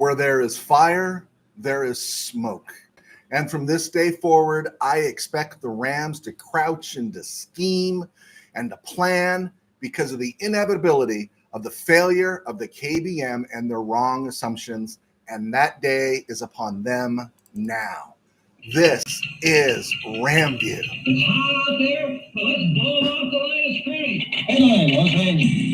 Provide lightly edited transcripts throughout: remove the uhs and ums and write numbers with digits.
Where there is fire, there is smoke. And from this day forward, I expect the Rams to crouch and to scheme and to plan because of the inevitability of the failure of the KBM and their wrong assumptions. And that day is upon them now. This is RamView. It's hot out there, but let's blow them off the line of scrimmage. Headline, Los Angeles.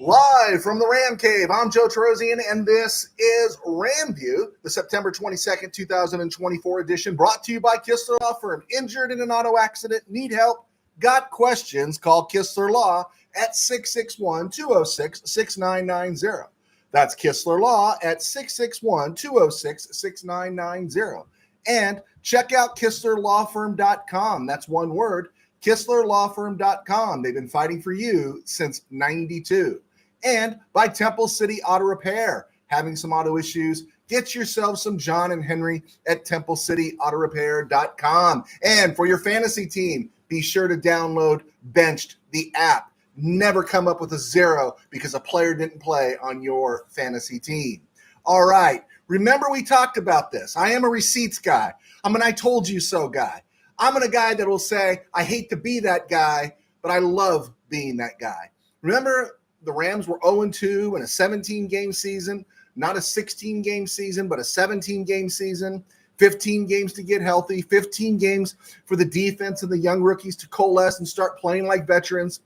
Live from the Ram Cave, I'm Joe Terosian, and this is RamView, the September 22nd, 2024 edition, brought to you by Kistler Law Firm. Injured in an auto accident, need help, got questions, call Kistler Law at 661-206-6990. That's Kistler Law at 661-206-6990. And check out KistlerLawFirm.com. That's one word, KistlerLawFirm.com. They've been fighting for you since 92. And by Temple City Auto Repair. Having some auto issues, get yourself some John and Henry at TempleCityAutoRepair.com. And for your fantasy team, be sure to download Benched, the app. Never come up with a zero because a player didn't play on your fantasy team. All right. Remember we talked about this. I am a receipts guy. I'm an I told you so guy. I'm a guy that will say, I hate to be that guy, but I love being that guy. Remember, the Rams were 0-2 in a 17-game season, not a 16-game season, but a 17-game season, 15 games to get healthy, 15 games for the defense and the young rookies to coalesce and start playing like veterans,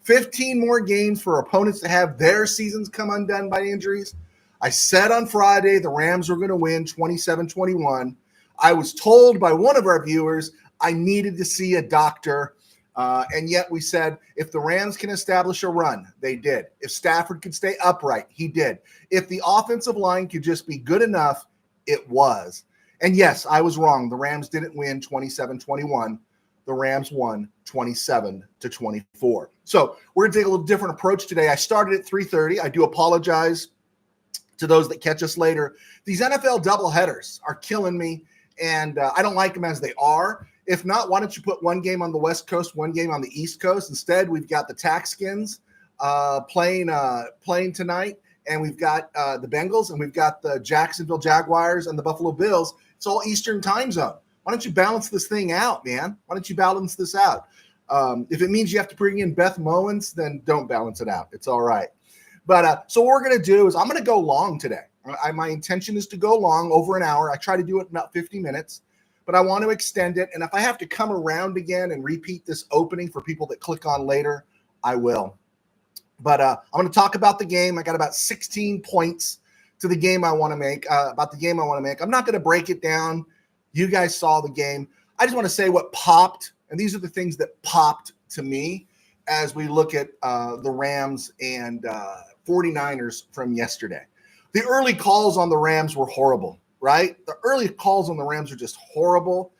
15 more games for opponents to have their seasons come undone by injuries. I said on Friday the Rams were going to win 27-21. I was told by one of our viewers I needed to see a doctor. And yet we said, if the Rams can establish a run, they did. If Stafford could stay upright, he did. If the offensive line could just be good enough, it was. And yes, I was wrong. The Rams didn't win 27-21. The Rams won 27-24. So we're going to take a little different approach today. I started at 3:30. I do apologize to those that catch us later. These NFL doubleheaders are killing me, and I don't like them as they are. If not, why don't you put one game on the West Coast, one game on the East Coast? Instead, we've got the Taxkins playing tonight, and we've got the Bengals, and we've got the Jacksonville Jaguars and the Buffalo Bills. It's all Eastern time zone. Why don't you balance this thing out, man? Why don't you balance this out? If it means you have to bring in Beth Mowens, then don't balance it out. It's all right. But so what we're going to do is I'm going to go long today. My intention is to go long, over an hour. I try to do it in about 50 minutes. But I want to extend it. And if I have to come around again and repeat this opening for people that click on later, I will. But I'm going to talk about the game. I got about 16 points to the game I want to make, about the game I want to make. I'm not going to break it down. You guys saw the game. I just want to say what popped. And these are the things that popped to me as we look at the Rams and 49ers from yesterday. The early calls on the Rams were horrible. Right? The early calls on the Rams are just horrible.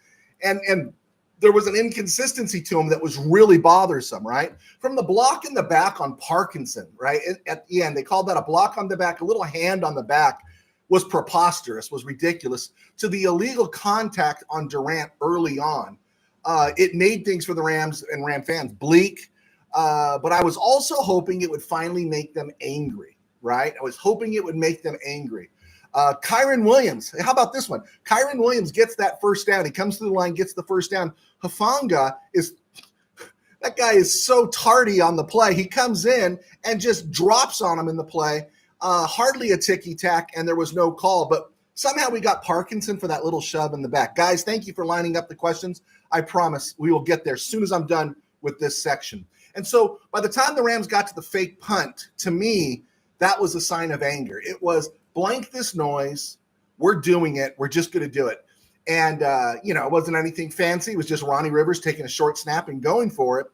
And there was an inconsistency to them that was really bothersome, right? From the block in the back on Parkinson, right? At the end, they called that a block on the back, a little hand on the back was preposterous, was ridiculous. To the illegal contact on Durant early on, it made things for the Rams and Ram fans bleak. But I was also hoping it would finally make them angry, right? I was hoping it would make them angry. Kyren Williams. How about this one? Kyren Williams gets that first down. He comes to the line, gets the first down. Hufanga that guy is so tardy on the play. He comes in and just drops on him in the play. Hardly a ticky-tack, and there was no call. But somehow we got Parkinson for that little shove in the back. Guys, thank you for lining up the questions. I promise we will get there as soon as I'm done with this section. And so by the time the Rams got to the fake punt, to me, that was a sign of anger. It was, blank this noise. We're doing it. We're just going to do it. And, it wasn't anything fancy. It was just Ronnie Rivers taking a short snap and going for it.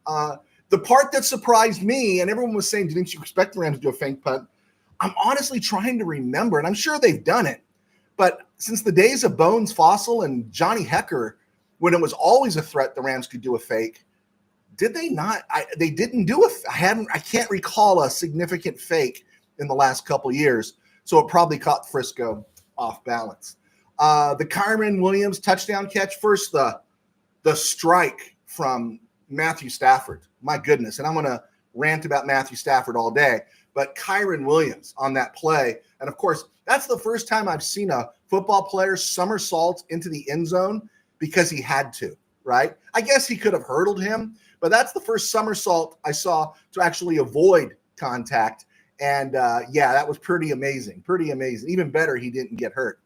The part that surprised me, and everyone was saying, didn't you expect the Rams to do a fake punt? I'm honestly trying to remember, and I'm sure they've done it. But since the days of Bones Fossil and Johnny Hecker, when it was always a threat the Rams could do a fake, did they not? They didn't do it. I can't recall a significant fake in the last couple years. So it probably caught Frisco off balance. The Kyren Williams touchdown catch, first the strike from Matthew Stafford. My goodness. And I'm going to rant about Matthew Stafford all day. But Kyron Williams on that play. And, of course, that's the first time I've seen a football player somersault into the end zone because he had to, right? I guess he could have hurdled him, but that's the first somersault I saw to actually avoid contact. And, that was pretty amazing, Even better, he didn't get hurt.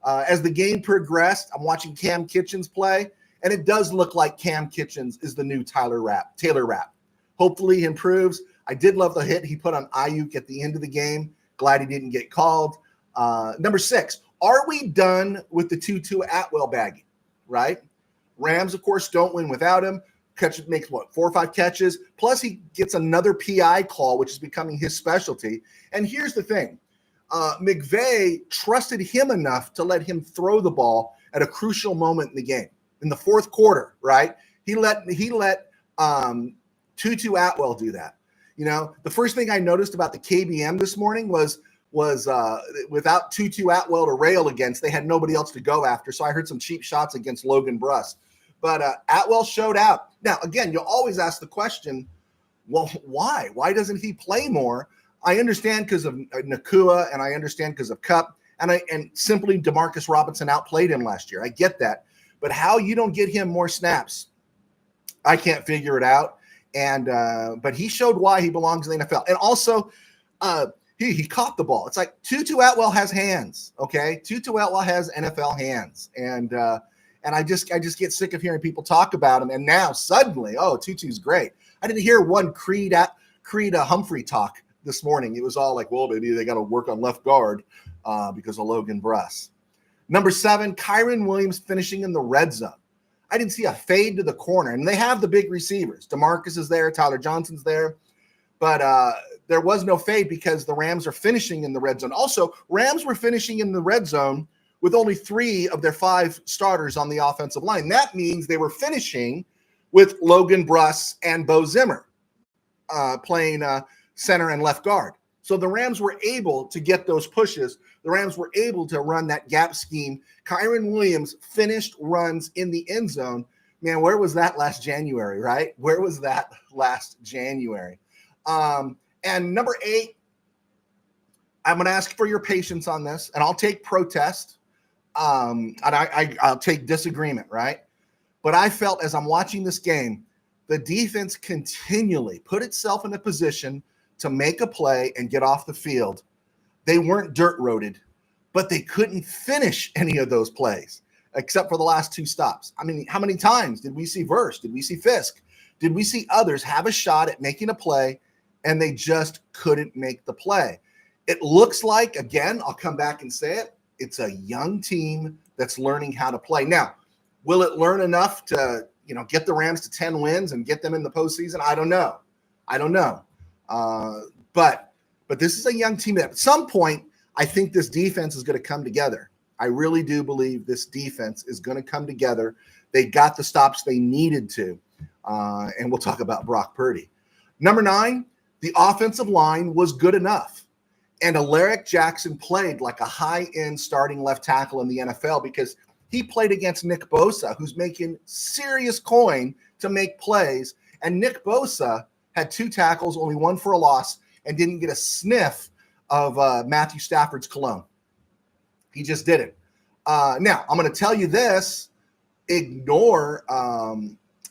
As the game progressed, I'm watching Cam Kitchens play, and it does look like Cam Kitchens is the new Taylor Rapp. Hopefully he improves. I did love the hit he put on Ayuk at the end of the game. Glad he didn't get called. Number 6, are we done with the Tutu Atwell bagging, right? Rams, of course, don't win without him. Makes 4 or 5 catches. Plus he gets another PI call, which is becoming his specialty. And here's the thing. McVay trusted him enough to let him throw the ball at a crucial moment in the game. In the fourth quarter, right? He let Tutu Atwell do that. You know, the first thing I noticed about the KBM this morning was without Tutu Atwell to rail against, they had nobody else to go after. So I heard some cheap shots against Logan Bruss. But Atwell showed out. Now, again, you'll always ask the question, well, why? Why doesn't he play more? I understand because of Nakua, and I understand because of Kupp, and simply Demarcus Robinson outplayed him last year. I get that. But how you don't get him more snaps, I can't figure it out. And but he showed why he belongs in the NFL. And also, he caught the ball. It's like Tutu Atwell has hands, okay? Tutu Atwell has NFL hands. And I just get sick of hearing people talk about him. And now suddenly, Tutu's great. I didn't hear one Creed Humphrey talk this morning. It was all like, well, maybe they got to work on left guard because of Logan Bruss. Number 7, Kyron Williams finishing in the red zone. I didn't see a fade to the corner. And they have the big receivers. DeMarcus is there. Tyler Johnson's there. But there was no fade because the Rams are finishing in the red zone. Also, Rams were finishing in the red zone with only 3 of their 5 starters on the offensive line. That means they were finishing with Logan Bruss and Bo Zimmer playing center and left guard. So the Rams were able to get those pushes. The Rams were able to run that gap scheme. Kyron Williams finished runs in the end zone. Man, where was that last January, right? Where was that last January? And number 8, I'm going to ask for your patience on this, and I'll take protest, and I'll take disagreement, right? But I felt as I'm watching this game, the defense continually put itself in a position to make a play and get off the field. They weren't dirt roaded, but they couldn't finish any of those plays except for the last 2 stops. I mean, how many times did we see Verse? Did we see Fisk? Did we see others have a shot at making a play and they just couldn't make the play? It looks like, again, I'll come back and say it, it's a young team that's learning how to play. Now, will it learn enough to, get the Rams to 10 wins and get them in the postseason? I don't know. But this is a young team that at some point, I think this defense is going to come together. I really do believe this defense is going to come together. They got the stops they needed to. And we'll talk about Brock Purdy. Number 9, the offensive line was good enough. And Alaric Jackson played like a high-end starting left tackle in the NFL because he played against Nick Bosa, who's making serious coin to make plays. And Nick Bosa had 2 tackles, only 1 for a loss, and didn't get a sniff of Matthew Stafford's cologne. He just didn't. Now, I'm going to tell you this. Ignore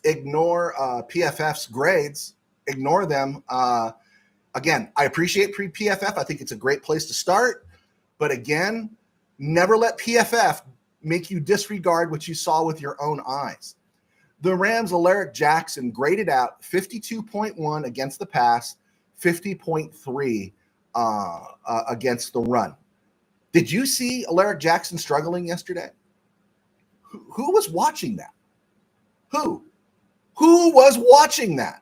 PFF's grades. Ignore them. Again, I appreciate PFF. I think it's a great place to start. But again, never let PFF make you disregard what you saw with your own eyes. The Rams, Alaric Jackson graded out 52.1 against the pass, 50.3 against the run. Did you see Alaric Jackson struggling yesterday? Who was watching that? Who was watching that?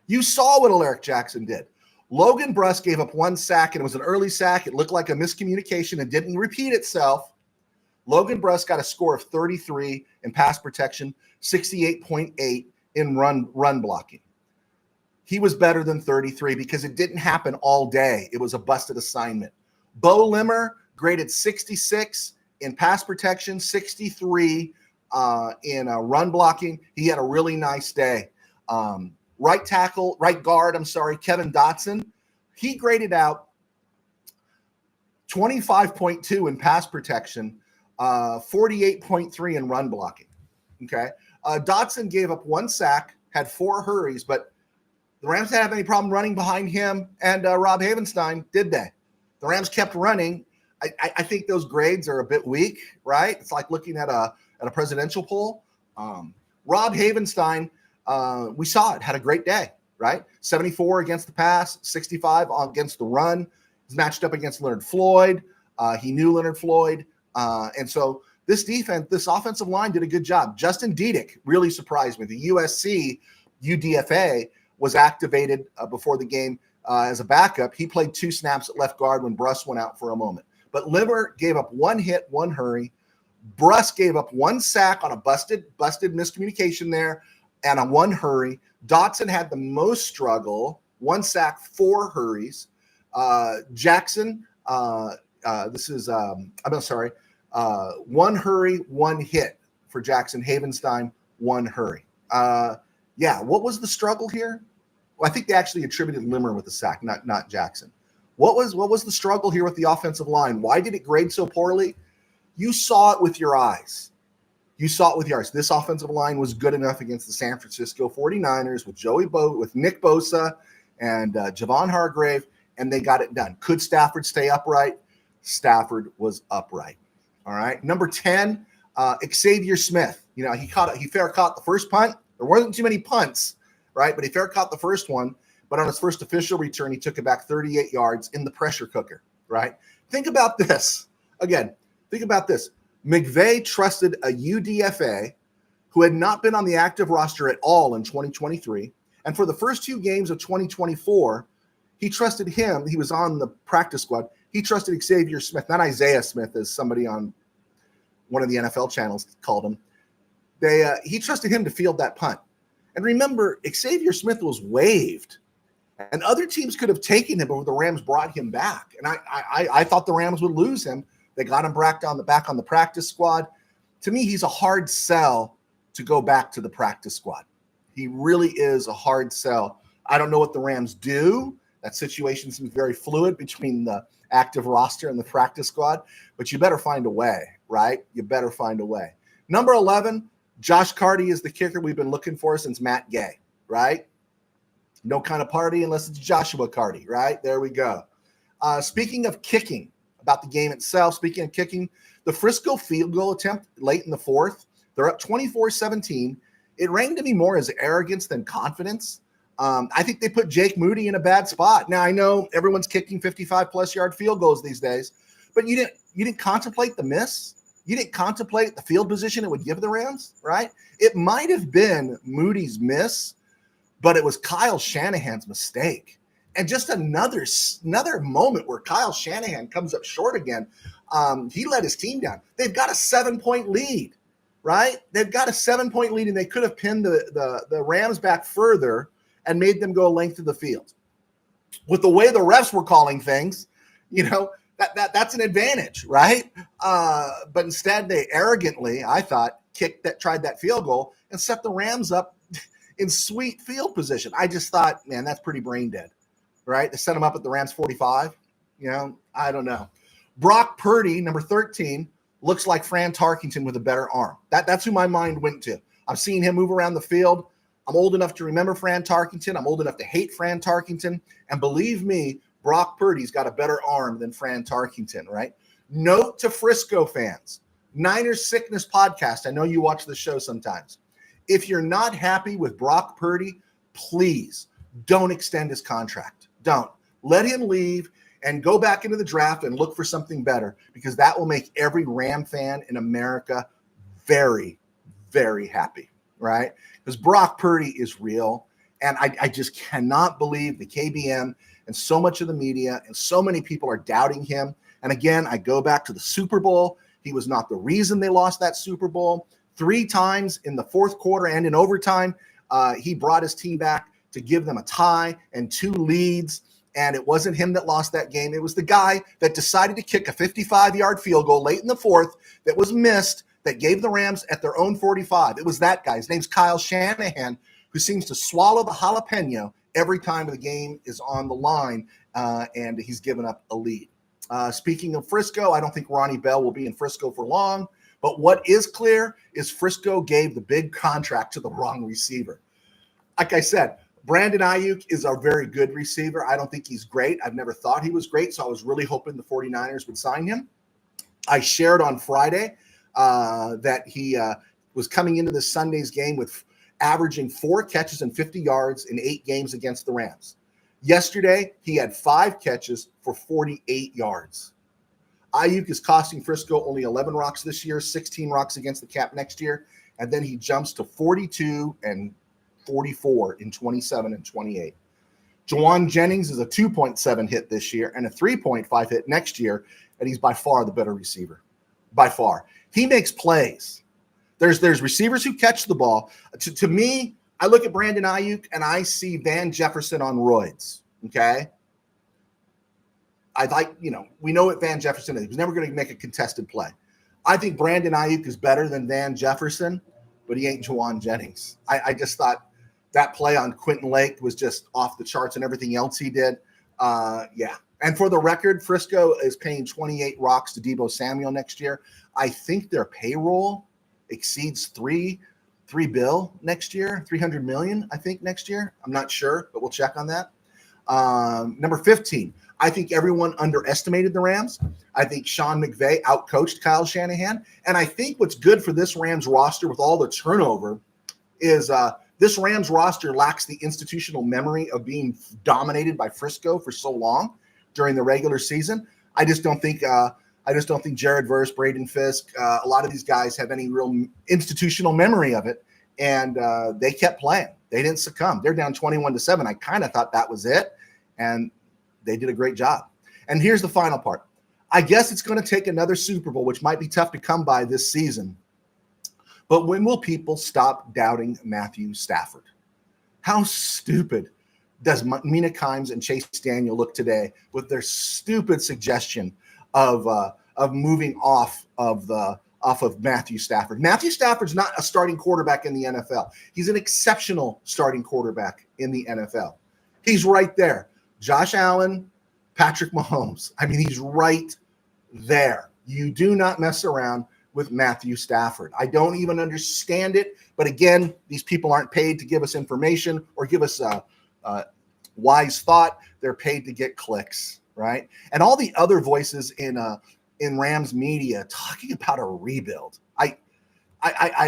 You saw what Alaric Jackson did. Logan Bruss gave up 1 sack, and it was an early sack. It looked like a miscommunication and didn't repeat itself. Logan Bruss got a score of 33 in pass protection, 68.8 in run blocking. He was better than 33 because it didn't happen all day. It was a busted assignment. Bo Limmer graded 66 in pass protection, 63 in run blocking. He had a really nice day. Right guard, Kevin Dotson, he graded out 25.2 in pass protection, 48.3 in run blocking. Okay. Dotson gave up 1 sack, had 4 hurries, but the Rams didn't have any problem running behind him and Rob Havenstein, did they? The Rams kept running. I think those grades are a bit weak, right? It's like looking at a presidential poll. Rob Havenstein, we saw it, had a great day, right? 74 against the pass, 65 against the run. He's matched up against Leonard Floyd. He knew Leonard Floyd. And so this offensive line did a good job. Justin Diedick really surprised me. The USC UDFA was activated before the game as a backup. He played 2 snaps at left guard when Bruss went out for a moment. But Liver gave up 1 hit, 1 hurry. Bruss gave up 1 sack on a busted miscommunication there and a 1 hurry. Dotson had the most struggle, 1 sack, 4 hurries. Jackson, 1 hurry, 1 hit for Jackson. Havenstein, 1 hurry. What was the struggle here? Well, I think they actually attributed Limmer with the sack, not Jackson. What was the struggle here with the offensive line? Why did it grade so poorly? You saw it with your eyes. This offensive line was good enough against the San Francisco 49ers with Nick Bosa and Javon Hargrave, and they got it done. Could Stafford stay upright? Stafford was upright. All right. Number 10, Xavier Smith. You know, he fair caught the first punt. There wasn't too many punts, right? But he fair caught the first one. But on his first official return, he took it back 38 yards in the pressure cooker, right? Think about this. Again, think about this. McVay trusted a UDFA who had not been on the active roster at all in 2023. And for the first 2 games of 2024, he trusted him. He was on the practice squad. He trusted Xavier Smith, not Isaiah Smith, as somebody on one of the NFL channels called him. He trusted him to field that punt. And remember, Xavier Smith was waived. And other teams could have taken him, but the Rams brought him back. And I thought the Rams would lose him. They got him back on the practice squad. To me, he's a hard sell to go back to the practice squad. He really is a hard sell. I don't know what the Rams do. That situation seems very fluid between the active roster and the practice squad, but you better find a way, right? You better find a way. Number 11, Josh Carty is the kicker we've been looking for since Matt Gay, right? No kind of party unless it's Joshua Carty, right? There we go. Speaking of kicking, about the game itself, speaking of kicking, the Frisco field goal attempt late in the 4th, they're up 24-17. It rang to me more as arrogance than confidence. I think they put Jake Moody in a bad spot. Now, I know everyone's kicking 55-plus yard field goals these days, but you didn't contemplate the miss. You didn't contemplate the field position it would give the Rams, right? It might have been Moody's miss, but it was Kyle Shanahan's mistake. And just another moment where Kyle Shanahan comes up short again. He let his team down. They've got a 7-point lead, right? They've got a 7-point lead, and they could have pinned the Rams back further and made them go a length of the field. With the way the refs were calling things, that's an advantage, right? But instead, they arrogantly, I thought, tried that field goal and set the Rams up in sweet field position. I just thought, man, that's pretty brain dead, right? They set him up at the Rams 45. I don't know. Brock Purdy, number 13, looks like Fran Tarkenton with a better arm. That's who my mind went to. I've seen him move around the field. I'm old enough to remember Fran Tarkenton. I'm old enough to hate Fran Tarkenton. And believe me, Brock Purdy's got a better arm than Fran Tarkenton, right? Note to Frisco fans, Niners Sickness Podcast. I know you watch the show sometimes. If you're not happy with Brock Purdy, please don't extend his contract. Don't. Let him leave and go back into the draft and look for something better, because that will make every Ram fan in America very, very happy, right? Because Brock Purdy is real, and I just cannot believe the KBM and so much of the media and so many people are doubting him. And again, I go back to the Super Bowl. He was not the reason they lost that Super Bowl. 3 times in the 4th quarter and in overtime, he brought his team back to give them a tie and 2 leads. And it wasn't him that lost that game. It was the guy that decided to kick a 55-yard field goal late in the 4th that was missed, that gave the Rams at their own 45. It was that guy. His name's Kyle Shanahan, who seems to swallow the jalapeno every time the game is on the line, and he's given up a lead. Speaking of Frisco, I don't think Ronnie Bell will be in Frisco for long. But what is clear is Frisco gave the big contract to the wrong receiver. Like I said, Brandon Ayuk is a very good receiver. I don't think he's great. I've never thought he was great, so I was really hoping the 49ers would sign him. I shared on Friday that he was coming into this Sunday's game with averaging 4 catches and 50 yards in 8 games against the Rams. Yesterday, he had 5 catches for 48 yards. Ayuk is costing Frisco only 11 rocks this year, 16 rocks against the cap next year, and then he jumps to 42 and 44 in 27 and 28. Juwan Jennings is a 2.7 hit this year and a 3.5 hit next year, and he's by far the better receiver. By far. He makes plays. There's receivers who catch the ball. To me, I look at Brandon Ayuk and I see Van Jefferson on roids, okay? We know what Van Jefferson is. He's never going to make a contested play. I think Brandon Ayuk is better than Van Jefferson, but he ain't Juwan Jennings. I just thought that play on Quentin Lake was just off the charts and everything else he did. Yeah. And for the record, Frisco is paying 28 rocks to Deebo Samuel next year. I think their payroll exceeds $3 billion next year, $300 million, I think, next year. I'm not sure, but we'll check on that. Number 15, I think everyone underestimated the Rams. I think Sean McVay outcoached Kyle Shanahan. And I think what's good for this Rams roster with all the turnover is this Rams roster lacks the institutional memory of being dominated by Frisco for so long during the regular season. I just don't think Jared Verse, Braden Fisk, a lot of these guys have any real institutional memory of it. And they kept playing. They didn't succumb. They're down 21-7. I kind of thought that was it. And they did a great job. And here's the final part. I guess it's going to take another Super Bowl, which might be tough to come by this season. But when will people stop doubting Matthew Stafford? How stupid does Mina Kimes and Chase Daniel look today with their stupid suggestion of moving off of Matthew Stafford? Matthew Stafford's not a starting quarterback in the NFL. He's an exceptional starting quarterback in the NFL. He's right there. Josh Allen, Patrick Mahomes. I mean, he's right there. You do not mess around with Matthew Stafford. I don't even understand it. But again, these people aren't paid to give us information or give us wise thought. They're paid to get clicks, right? And all the other voices in Rams media talking about a rebuild. I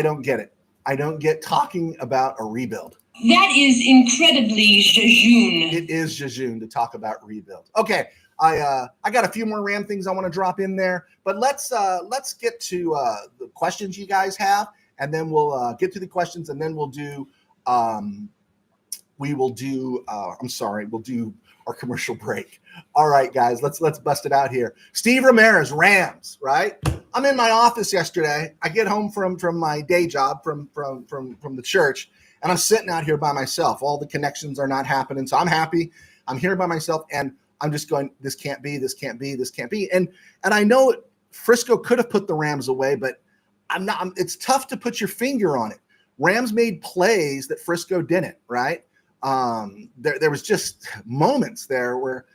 don't get it. I don't get talking about a rebuild. That is incredibly jejune. It is jejune to talk about rebuild. Okay, I got a few more Ram things I want to drop in there, but let's get to the questions you guys have, and then we'll get to the questions, and then we'll do we'll do our commercial break. All right, guys, let's bust it out here. Steve Ramirez, Rams, right? I'm in my office yesterday. I get home from my day job from the church, and I'm sitting out here by myself. All the connections are not happening, so I'm happy. I'm here by myself, and I'm just going, this can't be. And I know Frisco could have put the Rams away, but I'm not. It's tough to put your finger on it. Rams made plays that Frisco didn't, right? There was just moments there where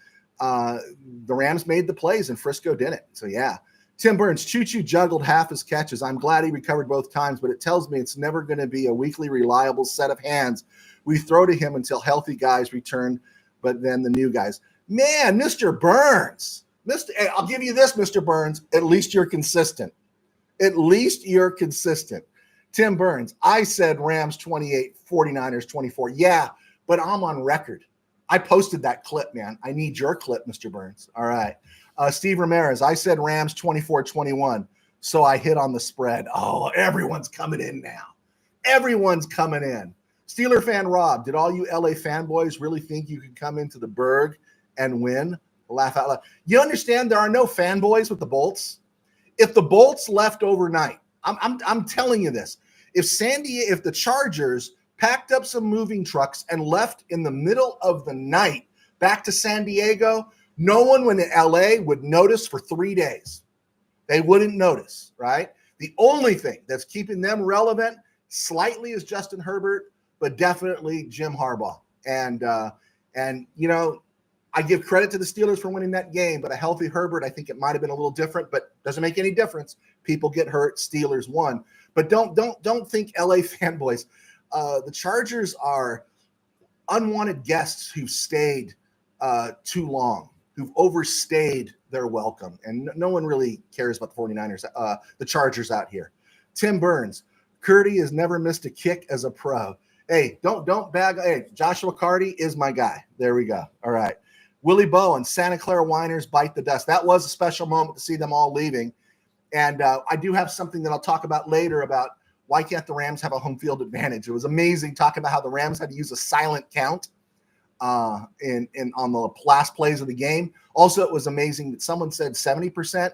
the Rams made the plays and Frisco didn't. So, yeah. Tim Burns, Choo-Choo juggled half his catches. I'm glad he recovered both times, but it tells me it's never going to be a weekly reliable set of hands. We throw to him until healthy guys return, but then the new guys. Man, Mr. Burns. Hey, I'll give you this, Mr. Burns. At least you're consistent. Tim Burns, I said Rams 28, 49ers 24. Yeah, but I'm on record. I posted that clip, man. I need your clip, Mr. Burns. All right. Steve Ramirez, I said Rams 24-21, so I hit on the spread. Oh, everyone's coming in now. Everyone's coming in. Steeler fan Rob, did all you LA fanboys really think you could come into the Berg and win? Laugh out loud. You understand there are no fanboys with the Bolts? If the Bolts left overnight, I'm telling you this. If the Chargers packed up some moving trucks and left in the middle of the night back to San Diego, no one in LA would notice for 3 days. They wouldn't notice, right? The only thing that's keeping them relevant slightly is Justin Herbert, but definitely Jim Harbaugh. And I give credit to the Steelers for winning that game, but a healthy Herbert, I think it might have been a little different, but doesn't make any difference. People get hurt. Steelers won. But don't think LA fanboys. The Chargers are unwanted guests who've stayed too long, who've overstayed their welcome. And no one really cares about the 49ers, the Chargers out here. Tim Burns, Curdy has never missed a kick as a pro. Hey, don't bag. Hey, Joshua Carty is my guy. There we go. All right. Willie Bowen, Santa Clara Whiners bite the dust. That was a special moment to see them all leaving. And I do have something that I'll talk about later about why can't the Rams have a home field advantage. It was amazing talking about how the Rams had to use a silent count on the last plays of the game. Also, it was amazing that someone said 70%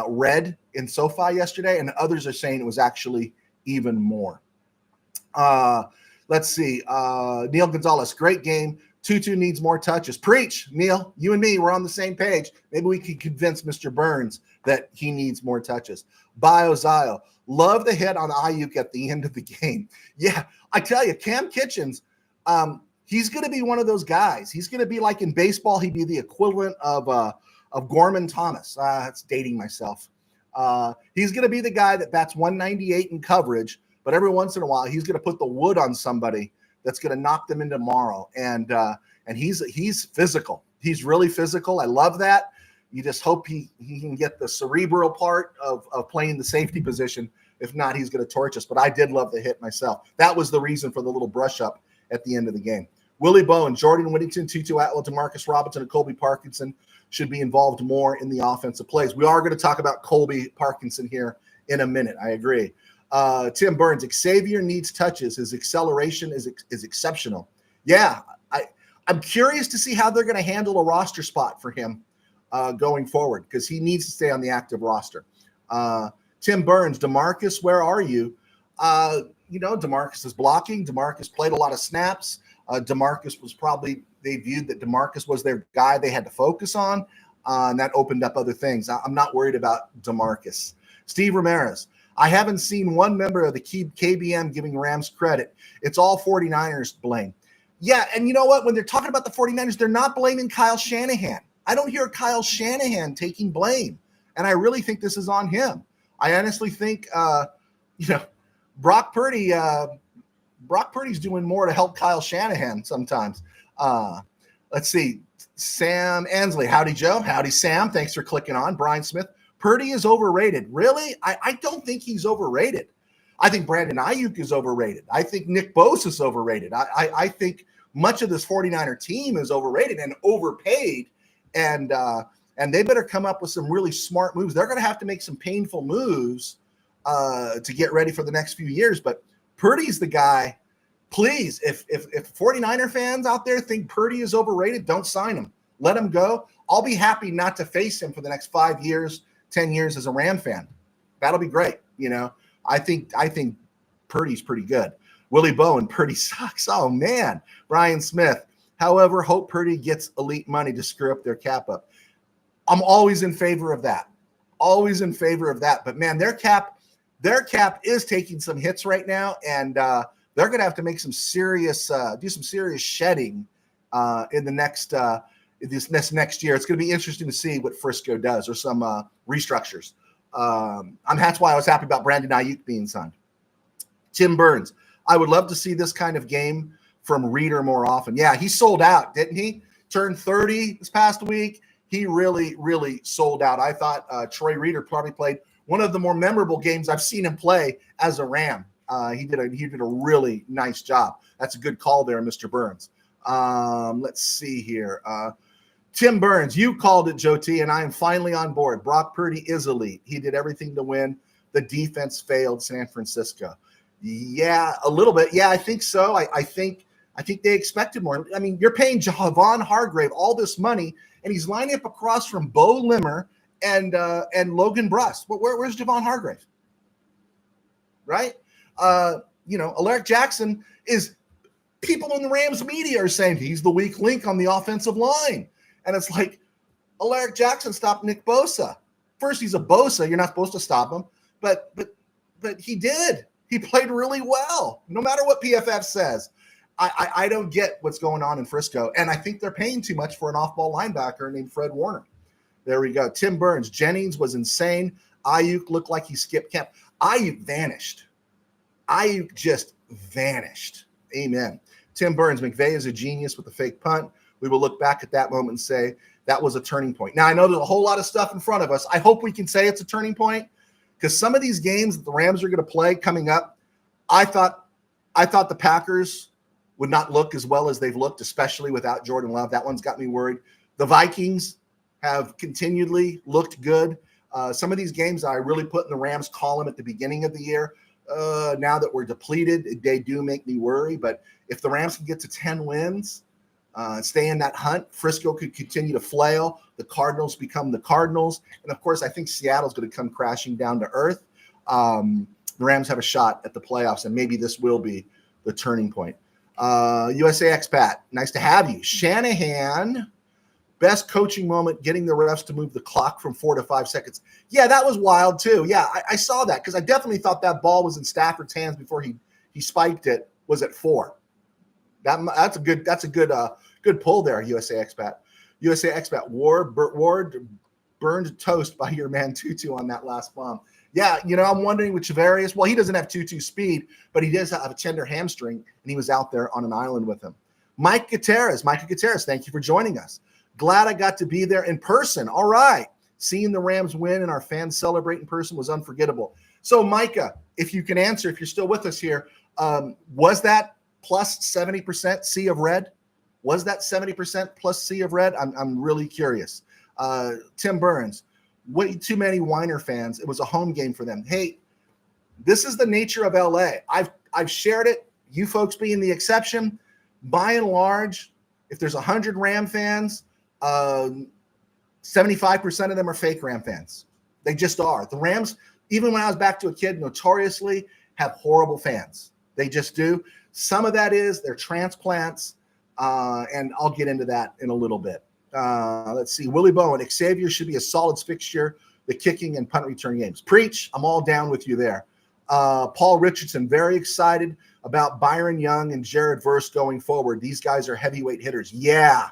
red in SoFi yesterday, and others are saying it was actually even more. Let's see. Neil Gonzalez, great game. Tutu needs more touches. Preach, Neil. You and me, we're on the same page. Maybe we can convince Mr. Burns that he needs more touches. Biozio, love the hit on Ayuk at the end of the game. Yeah, I tell you, Cam Kitchens, he's going to be one of those guys. He's going to be like in baseball, he'd be the equivalent of Gorman Thomas. That's dating myself. He's going to be the guy that bats 198 in coverage, but every once in a while, he's going to put the wood on somebody that's going to knock them into tomorrow. And he's physical. He's really physical. I love that. You just hope he can get the cerebral part of playing the safety position. If not, he's going to torch us. But I did love the hit myself. That was the reason for the little brush up at the end of the game. Willie Bowen, Jordan Whittington, Tutu Atwell, DeMarcus Robinson, and Colby Parkinson should be involved more in the offensive plays. We are going to talk about Colby Parkinson here in a minute. I agree. Tim Burns, Xavier needs touches. His acceleration is exceptional. Yeah, I'm curious to see how they're going to handle a roster spot for him going forward because he needs to stay on the active roster. Tim Burns, DeMarcus, where are you? DeMarcus is blocking. DeMarcus played a lot of snaps. DeMarcus was probably – they viewed that DeMarcus was their guy they had to focus on, and that opened up other things. I'm not worried about DeMarcus. Steve Ramirez, I haven't seen one member of the KBM giving Rams credit. It's all 49ers blame. Yeah, and you know what? When they're talking about the 49ers, they're not blaming Kyle Shanahan. I don't hear Kyle Shanahan taking blame, and I really think this is on him. I honestly think, Brock Purdy's doing more to help Kyle Shanahan sometimes. Let's see. Sam Ansley. Howdy, Joe. Howdy, Sam. Thanks for clicking on. Brian Smith. Purdy is overrated. Really? I don't think he's overrated. I think Brandon Ayuk is overrated. I think Nick Bosa is overrated. I think much of this 49er team is overrated and overpaid, and they better come up with some really smart moves. They're going to have to make some painful moves to get ready for the next few years, but Purdy's the guy. Please, if 49er fans out there think Purdy is overrated, don't sign him. Let him go. I'll be happy not to face him for the next 5 years, 10 years as a Ram fan. That'll be great. I think Purdy's pretty good. Willie Bowen, Purdy sucks. Oh, man. Brian Smith. However, hope Purdy gets elite money to screw up their cap up. I'm always in favor of that. Always in favor of that. But, man, their cap is taking some hits right now, and they're going to have to make some serious do some serious shedding in the next this next year. It's going to be interesting to see what Frisco does or some restructures. That's why I was happy about Brandon Ayuk being signed. Tim Burns, I would love to see this kind of game from Reader more often. Yeah, he sold out, didn't he? Turned 30 this past week. He really, really sold out. I thought Troy Reader probably played one of the more memorable games I've seen him play as a Ram. He did a really nice job. That's a good call there, Mr. Burns. Let's see here. Tim Burns, you called it, Joe T, and I am finally on board. Brock Purdy is elite. He did everything to win. The defense failed San Francisco. Yeah, a little bit. Yeah, I think so. I think they expected more. I mean, you're paying Javon Hargrave all this money, and he's lining up across from Bo Limmer and Logan Bruss. Where's Javon Hargrave? Right? Alaric Jackson is – people in the Rams media are saying he's the weak link on the offensive line. And it's like, Alaric Jackson stopped Nick Bosa. First, he's a Bosa. You're not supposed to stop him. But he did. He played really well, no matter what PFF says. I don't get what's going on in Frisco, and I think they're paying too much for an off-ball linebacker named Fred Warner. There we go. Tim Burns. Jennings was insane. Ayuk looked like he skipped camp. Ayuk vanished. Ayuk just vanished. Amen. Tim Burns. McVay is a genius with the fake punt. We will look back at that moment and say that was a turning point. Now, I know there's a whole lot of stuff in front of us. I hope we can say it's a turning point because some of these games that the Rams are going to play coming up, I thought the Packers would not look as well as they've looked, especially without Jordan Love. That one's got me worried. The Vikings have continually looked good. Some of these games I really put in the Rams column at the beginning of the year. Now that we're depleted, they do make me worry. But if the Rams can get to 10 wins, stay in that hunt, Frisco could continue to flail. The Cardinals become the Cardinals. And, of course, I think Seattle's going to come crashing down to earth. The Rams have a shot at the playoffs, and maybe this will be the turning point. USA Expat, nice to have you. Shanahan, best coaching moment, getting the refs to move the clock from 4 to 5 seconds. Yeah, that was wild too. Yeah, I saw that because I definitely thought that ball was in Stafford's hands before he spiked it. Was at 4. That's a good pull there, USA Expat. USA Expat, Ward burned toast by your man Tutu on that last bomb. Yeah, I'm wondering with Javarius. Well, he doesn't have 2-2 speed, but he does have a tender hamstring, and he was out there on an island with him. Michael Gutierrez, thank you for joining us. Glad I got to be there in person. All right. Seeing the Rams win and our fans celebrate in person was unforgettable. So, Micah, if you can answer, if you're still with us here, was that plus 70% sea of red? Was that 70% plus sea of red? I'm really curious. Tim Burns, way too many Whiner fans. It was a home game for them. Hey, this is the nature of LA. I've shared it. You folks being the exception. By and large, if there's 100 Ram fans, 75% of them are fake Ram fans. They just are. The Rams, even when I was back to a kid, notoriously have horrible fans. They just do. Some of that is they're transplants, and I'll get into that in a little bit. Let's see. Willie Bowen, Xavier should be a solid fixture, the kicking and punt return games. Preach. I'm all down with you there. Paul Richardson, very excited about Byron Young and Jared Verse going forward. These guys are heavyweight hitters. Yeah,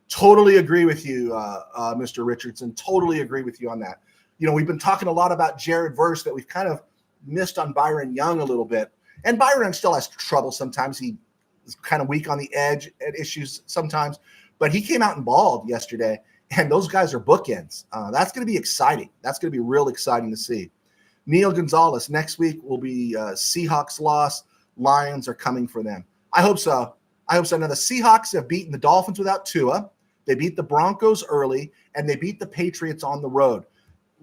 totally agree with you, Mr. Richardson. Totally agree with you on that. We've been talking a lot about Jared Verse that we've kind of missed on Byron Young a little bit. And Byron Young still has trouble sometimes. He is kind of weak on the edge at issues sometimes. But he came out and balled yesterday, and those guys are bookends. That's going to be exciting. That's going to be real exciting to see. Neil Gonzalez, next week will be Seahawks loss. Lions are coming for them. I hope so. Now, the Seahawks have beaten the Dolphins without Tua. They beat the Broncos early, and they beat the Patriots on the road.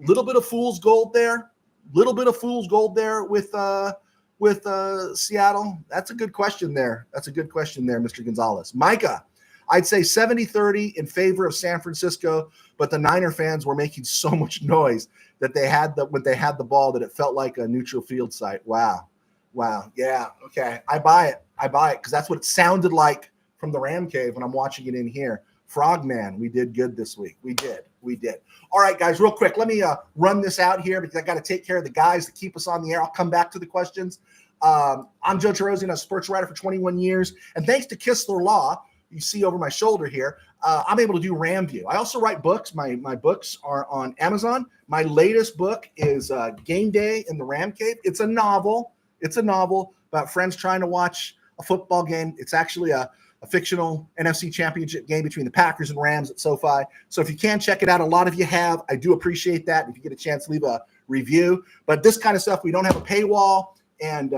Little bit of fool's gold there. With Seattle. That's a good question there. Mr. Gonzalez. Micah, I'd say 70-30 in favor of San Francisco, but the Niner fans were making so much noise that when they had the ball that it felt like a neutral field site. Wow. Yeah. Okay. I buy it because that's what it sounded like from the Ram Cave when I'm watching it in here. Frogman, we did good this week. We did. All right, guys, real quick. Let me run this out here because I got to take care of the guys that keep us on the air. I'll come back to the questions. I'm Joe Terosian, a sports writer for 21 years. And thanks to Kistler Law, you see over my shoulder here, I'm able to do RamView. I also write books. My books are on Amazon. My latest book is Game Day in the Ram Cave. It's a novel. About friends trying to watch a football game. It's actually a fictional NFC championship game between the Packers and Rams at SoFi. So if you can check it out, a lot of you have. I do appreciate that. If you get a chance, leave a review. But this kind of stuff, we don't have a paywall, and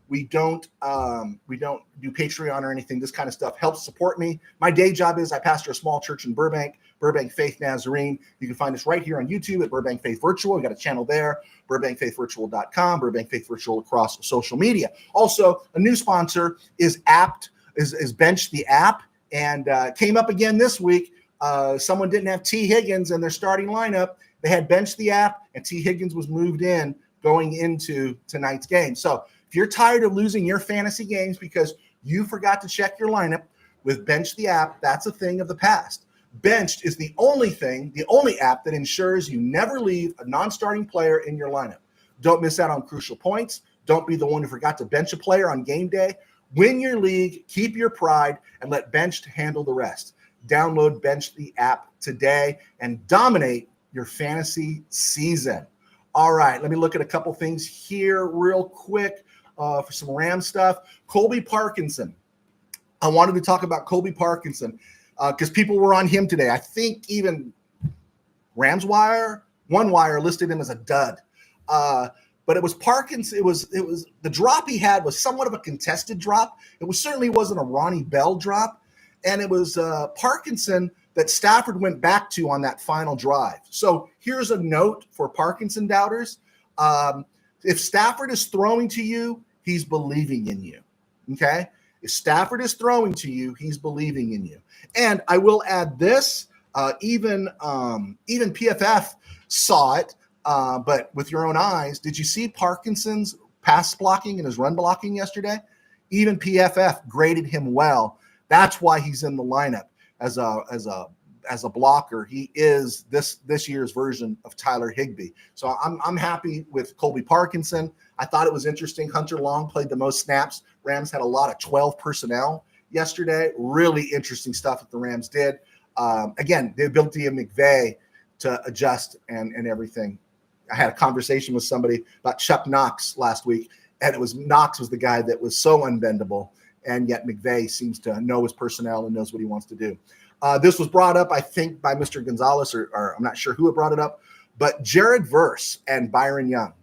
we don't do Patreon or anything. This kind of stuff helps support me. My day job is I pastor a small church in Burbank Faith Nazarene. You can find us right here on YouTube at Burbank Faith Virtual. We got a channel there, burbankfaithvirtual.com, Burbank Faith Virtual across social media. Also, a new sponsor is Bench the app, and came up again this week. Someone didn't have T. Higgins in their starting lineup. They had Bench the app, and T. Higgins was moved in going into tonight's game. So if you're tired of losing your fantasy games because you forgot to check your lineup with Bench the app, that's a thing of the past. Benched is the only app that ensures you never leave a non-starting player in your lineup. Don't miss out on crucial points. Don't be the one who forgot to bench a player on game day. Win your league, keep your pride, and let Benched handle the rest. Download Bench the app today and dominate your fantasy season. All right, let me look at a couple things here real quick for some Ram stuff. Colby Parkinson. I wanted to talk about Colby Parkinson because people were on him today. I think even Rams Wire, One Wire listed him as a dud. But it was Parkinson. It was the drop he had was somewhat of a contested drop. It certainly wasn't a Ronnie Bell drop, and it was Parkinson that Stafford went back to on that final drive. So here's a note for Parkinson doubters: if Stafford is throwing to you, he's believing in you. Okay, if Stafford is throwing to you, he's believing in you. And I will add this: even PFF saw it. But with your own eyes, did you see Parkinson's pass blocking and his run blocking yesterday? Even PFF graded him well. That's why he's in the lineup as a blocker. He is this year's version of Tyler Higbee. So I'm happy with Colby Parkinson. I thought it was interesting. Hunter Long played the most snaps. Rams had a lot of 12 personnel yesterday. Really interesting stuff that the Rams did. Again, the ability of McVay to adjust and everything. I had a conversation with somebody about Chuck Knox last week, and it was Knox was the guy that was so unbendable, and yet McVay seems to know his personnel and knows what he wants to do. This was brought up, I think, by Mr. Gonzalez, or I'm not sure who it brought it up, but Jared Verse and Byron Young.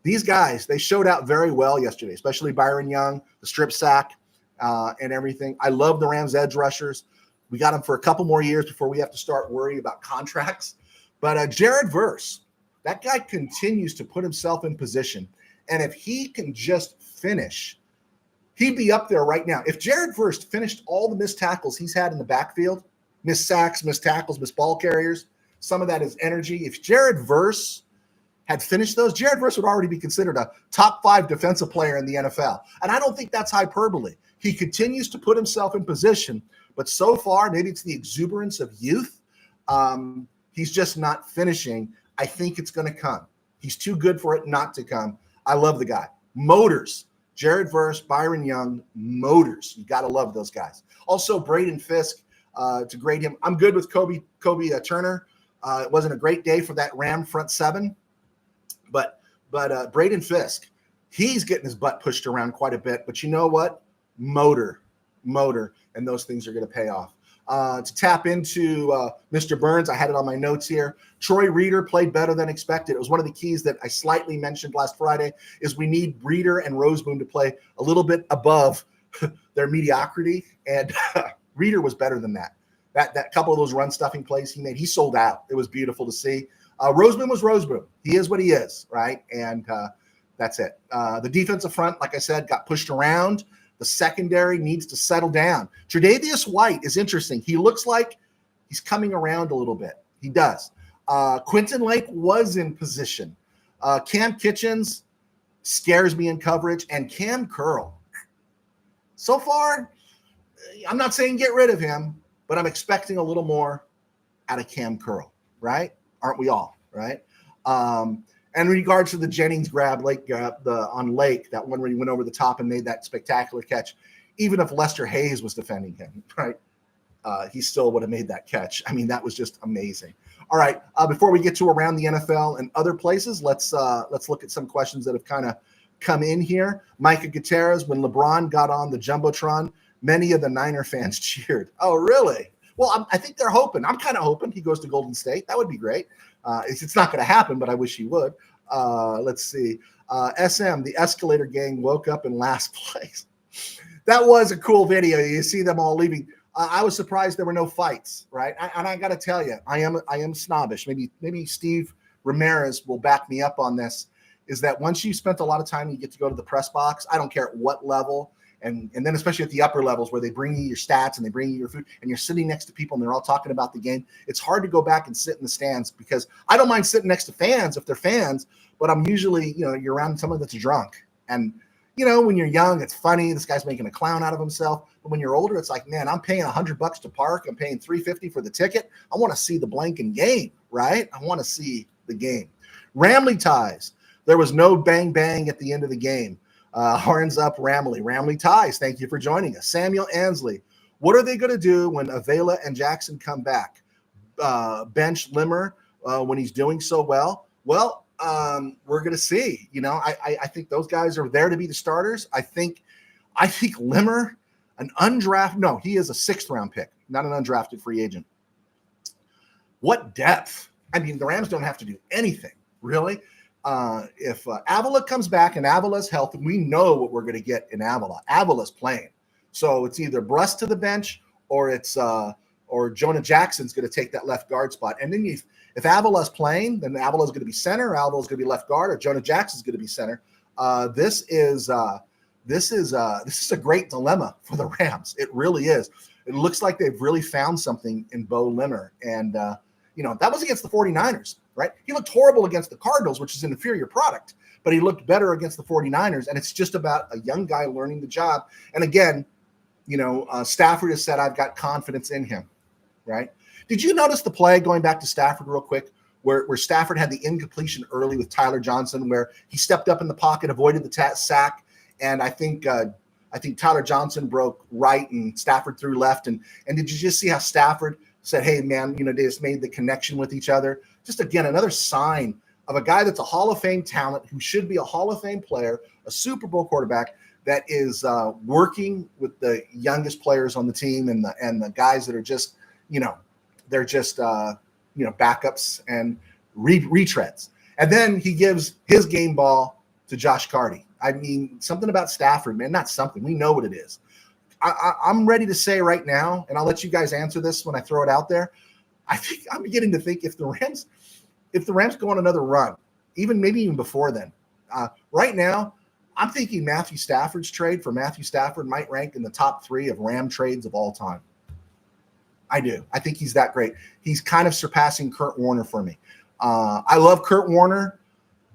These guys, they showed out very well yesterday, especially Byron Young, the strip sack and everything. I love the Rams edge rushers. We got them for a couple more years before we have to start worrying about contracts. But Jared Verse, that guy continues to put himself in position. And if he can just finish, he'd be up there right now. If Jared Verse finished all the missed tackles he's had in the backfield, missed sacks, missed tackles, missed ball carriers, some of that is energy. If Jared Verse had finished those, Jared Verse would already be considered a top 5 defensive player in the NFL. And I don't think that's hyperbole. He continues to put himself in position. But so far, maybe it's the exuberance of youth. He's just not finishing. I think it's going to come. He's too good for it not to come. I love the guy. Motors. Jared Verse, Byron Young, motors. You got to love those guys. Also, Braden Fisk, to grade him. I'm good with Kobe Turner. It wasn't a great day for that Ram front seven, but Braden Fisk, he's getting his butt pushed around quite a bit. But you know what? Motor, and those things are going to pay off. To tap into Mr. Burns, I had it on my notes here. Troy Reeder played better than expected. It was one of the keys that I slightly mentioned last Friday is we need Reeder and Roseboom to play a little bit above their mediocrity, and Reeder was better than that. That couple of those run stuffing plays he made, he sold out. It was beautiful to see. Roseboom was Roseboom. He is what he is, right? And that's it. The defensive front, like I said, got pushed around. The secondary needs to settle down. Tre'Davious White is interesting. He looks like he's coming around a little bit. He does. Quentin Lake was in position. Cam Kitchens scares me in coverage. And Cam Curl. So far, I'm not saying get rid of him, but I'm expecting a little more out of Cam Curl, right? Aren't we all, right? And in regards to the Jennings grab, on Lake, that one where he went over the top and made that spectacular catch, even if Lester Hayes was defending him, right, he still would have made that catch. I mean, that was just amazing. All right, before we get to around the NFL and other places, let's look at some questions that have kind of come in here. Micah Gutierrez, when LeBron got on the Jumbotron, many of the Niner fans cheered. Oh, really? Well, I think they're hoping. I'm kind of hoping he goes to Golden State. That would be great. It's not going to happen, but I wish he would. Let's see. SM, the Escalator Gang woke up in last place. That was a cool video. You see them all leaving. I was surprised there were no fights, right? And I got to tell you, I am snobbish. Maybe Steve Ramirez will back me up on this, is that once you spent a lot of time, you get to go to the press box. I don't care at what level. And then especially at the upper levels where they bring you your stats and they bring you your food and you're sitting next to people and they're all talking about the game. It's hard to go back and sit in the stands because I don't mind sitting next to fans if they're fans, but I'm usually, you're around someone that's drunk. And, when you're young, it's funny. This guy's making a clown out of himself. But when you're older, it's like, man, I'm paying $100 to park. I'm paying $350 for the ticket. I want to see the blanking game, right? I want to see the game. Ramley ties. There was no bang bang at the end of the game. Horns up, Ramley. Ramley ties. Thank you for joining us. Samuel Ansley. What are they going to do when Avila and Jackson come back? Bench Limmer when he's doing so well? Well, we're going to see. I think those guys are there to be the starters. I think Limmer, an undrafted, no, he is a 6th round pick, not an undrafted free agent. What depth? I mean, the Rams don't have to do anything, really. If Avila comes back and Avila's healthy, we know what we're going to get in Avila. Avila's playing. So it's either Bruss to the bench or it's or Jonah Jackson's going to take that left guard spot. And then if Avila's playing, then Avila's going to be center, Avila's going to be left guard, or Jonah Jackson's going to be center. This is a great dilemma for the Rams. It really is. It looks like they've really found something in Bo Limmer. And, that was against the 49ers, right? He looked horrible against the Cardinals, which is an inferior product, but he looked better against the 49ers. And it's just about a young guy learning the job. And again, Stafford has said, I've got confidence in him, right? Did you notice the play, going back to Stafford real quick, where Stafford had the incompletion early with Tyler Johnson, where he stepped up in the pocket, avoided the sack, and I think Tyler Johnson broke right and Stafford threw left. And did you just see how Stafford said, hey, man, they just made the connection with each other? Just, again, another sign of a guy that's a Hall of Fame talent, who should be a Hall of Fame player, a Super Bowl quarterback, that is working with the youngest players on the team and the guys that are just, they're just, backups and retreads. And then he gives his game ball to Josh Carty. I mean, something about Stafford, man, not something. We know what it is. I'm ready to say right now, and I'll let you guys answer this when I throw it out there. I think I'm beginning to think if the Rams go on another run, maybe even before then, right now, I'm thinking Matthew Stafford's trade for Matthew Stafford might rank in the top 3 of Ram trades of all time. I do. I think he's that great. He's kind of surpassing Kurt Warner for me. I love Kurt Warner,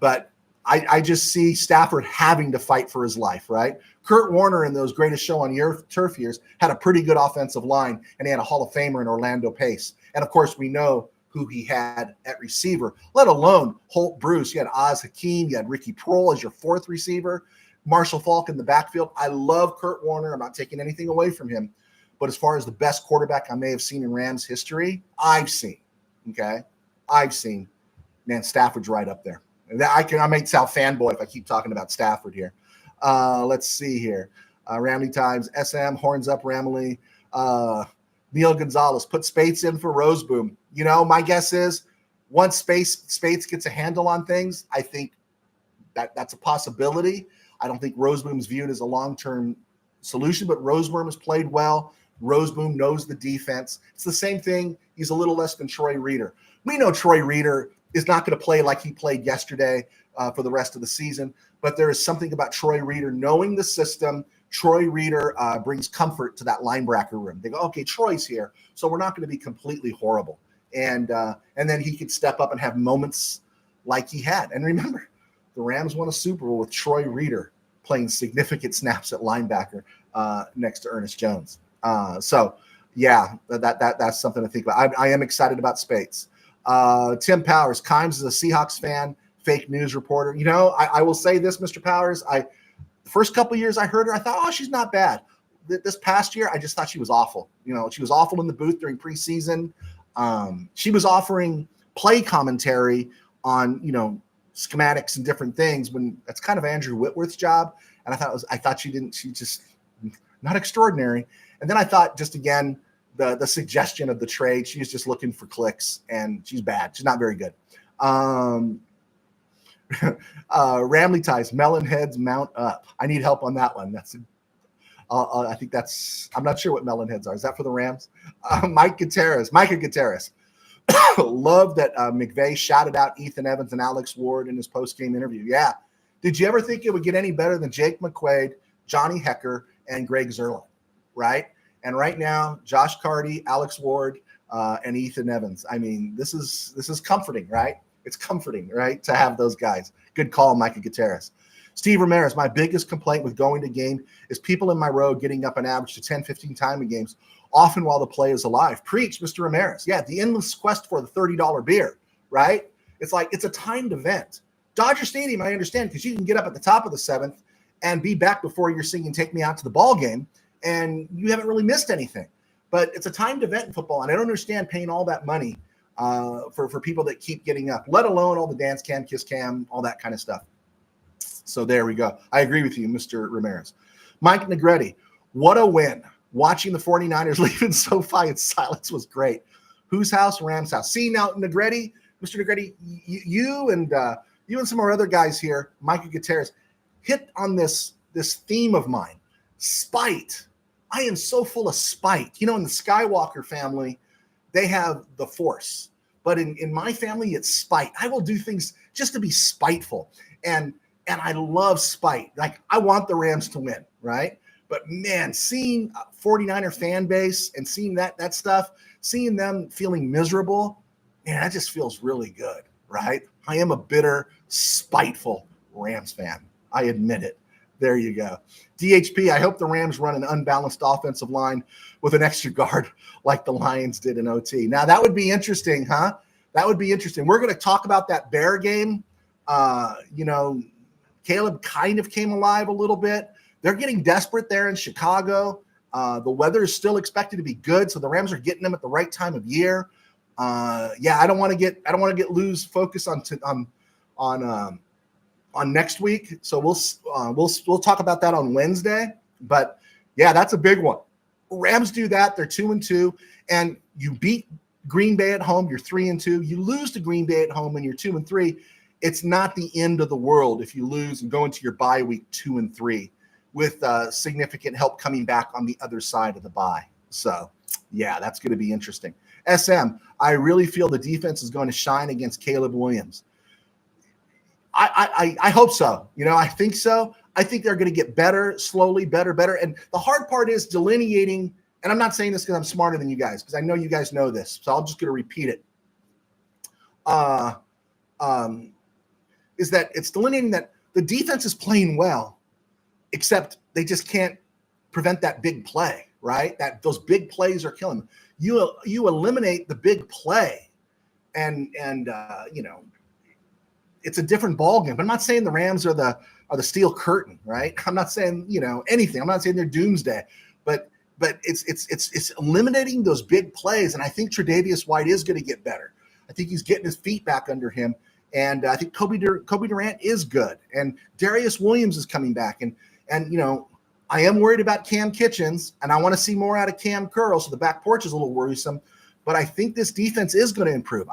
but I just see Stafford having to fight for his life, right? Kurt Warner in those Greatest Show on Turf years had a pretty good offensive line, and he had a Hall of Famer in Orlando Pace. And, of course, we know who he had at receiver, let alone Holt Bruce. You had Oz Hakeem. You had Ricky Prohl as your 4th receiver, Marshall Faulk in the backfield. I love Kurt Warner. I'm not taking anything away from him. But as far as the best quarterback I may have seen in Rams history, man, Stafford's right up there. I might sound fanboy if I keep talking about Stafford here. Let's see here. Ramley Times, SM, horns up, Ramley. Neil Gonzalez, put Spates in for Roseboom. My guess is once Spates gets a handle on things, I think that's a possibility. I don't think Roseboom's viewed as a long-term solution, but Roseboom has played well. Roseboom knows the defense. It's the same thing. He's a little less than Troy Reeder. We know Troy Reeder is not going to play like he played yesterday for the rest of the season, but there is something about Troy Reeder knowing the system. Troy Reeder brings comfort to that linebacker room. They go, okay, Troy's here, so we're not going to be completely horrible. And then he could step up and have moments like he had. And remember, the Rams won a Super Bowl with Troy Reeder playing significant snaps at linebacker next to Ernest Jones. That's something to think about. I am excited about Spates. Tim Powers, Kimes is a Seahawks fan, fake news reporter. I will say this, Mr. Powers. The first couple of years I heard her, I thought, oh, she's not bad. This past year, I just thought she was awful. She was awful in the booth during preseason. She was offering play commentary on, schematics and different things when that's kind of Andrew Whitworth's job. And I thought she just not extraordinary. And then I thought, just again, the suggestion of the trade, she was just looking for clicks, and she's bad. She's not very good. Ramley Ties, melon heads mount up. I need help on that one. I think I'm not sure what melon heads are. Is that for the Rams? Micah Gutierrez. Love that McVay shouted out Ethan Evans and Alex Ward in his post-game interview. Yeah. Did you ever think it would get any better than Jake McQuaid, Johnny Hecker, and Greg Zerlin, right? And right now, Josh Carty, Alex Ward, and Ethan Evans. I mean, this is comforting, right? It's comforting, right, to have those guys. Good call, Micah Gutierrez. Steve Ramirez, my biggest complaint with going to game is people in my row getting up an average to 10, 15 time in games, often while the play is alive. Preach, Mr. Ramirez. Yeah, the endless quest for the $30 beer, right? It's like it's a timed event. Dodger Stadium, I understand, because you can get up at the top of the 7th and be back before you're singing "Take Me Out to the Ball Game," and you haven't really missed anything. But it's a timed event in football, and I don't understand paying all that money for people that keep getting up, let alone all the dance cam, kiss cam, all that kind of stuff. So there we go. I agree with you, Mr. Ramirez. Mike Negretti, what a win. Watching the 49ers leave in SoFi in silence was great. Whose house? Rams' house. See, now, Negretti, Mr. Negretti, you and some of our other guys here, Micah Gutierrez, hit on this theme of mine, spite. I am so full of spite. In the Skywalker family, they have the Force. But in my family, it's spite. I will do things just to be spiteful. And I love spite. Like, I want the Rams to win, right? But, man, seeing 49er fan base and seeing that stuff, seeing them feeling miserable, man, that just feels really good, right? I am a bitter, spiteful Rams fan. I admit it. There you go. DHP, I hope the Rams run an unbalanced offensive line with an extra guard like the Lions did in OT. Now, that would be interesting, huh? That would be interesting. We're going to talk about that Bear game. Caleb kind of came alive a little bit. They're getting desperate there in Chicago. The weather is still expected to be good, so the Rams are getting them at the right time of year. I don't want to lose focus on next week. So we'll talk about that on Wednesday. But yeah, that's a big one. Rams do that. They're 2-2, and you beat Green Bay at home. You're 3-2. You lose to Green Bay at home, and you're 2-3. It's not the end of the world if you lose and go into your bye week 2-3 with significant help coming back on the other side of the bye. So yeah, that's going to be interesting. SM, I really feel the defense is going to shine against Caleb Williams. I hope so. I think so. I think they're going to get better, slowly, better. And the hard part is delineating, and I'm not saying this because I'm smarter than you guys, because I know you guys know this, so I'm just going to repeat it. Is that it's delineating that the defense is playing well, except they just can't prevent that big play, right? That those big plays are killing them. You eliminate the big play, and it's a different ballgame. But I'm not saying the Rams are the steel curtain, right? I'm not saying anything. I'm not saying they're doomsday, but it's eliminating those big plays. And I think Tre'Davious White is going to get better. I think he's getting his feet back under him, and I think Kobe Durant is good, and Darius Williams is coming back, and I am worried about Cam Kitchens, and I want to see more out of Cam Curl. So the back porch is a little worrisome, but I think this defense is going to improve.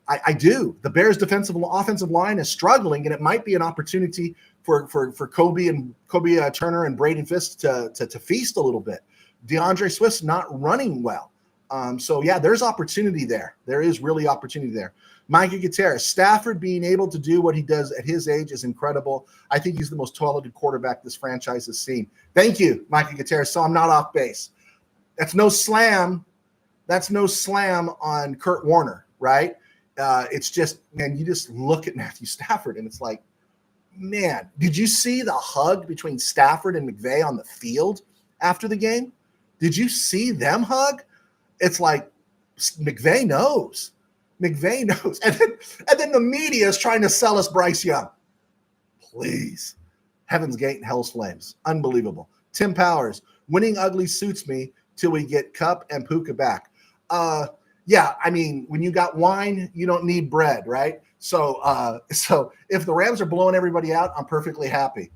I do. The Bears' offensive line is struggling, and it might be an opportunity for Kobe Turner and Braden Fisk to feast a little bit. DeAndre Swift's not running well. So yeah, there's opportunity there. There is really opportunity there. Micah Gutierrez, Stafford being able to do what he does at his age is incredible. I think he's the most talented quarterback this franchise has seen. Thank you, Micah Gutierrez. So I'm not off base. That's no slam. That's no slam on Kurt Warner, right? It's just, man, you just look at Matthew Stafford and it's like, man, did you see the hug between Stafford and McVay on the field after the game? Did you see them hug? It's like McVay knows. McVay knows. And then the media is trying to sell us Bryce Young. Please. Heaven's Gate and Hell's Flames. Unbelievable. Tim Powers, winning ugly suits me till we get Cup and Puka back. Yeah, I mean, when you got wine, you don't need bread, right? So if the Rams are blowing everybody out, I'm perfectly happy.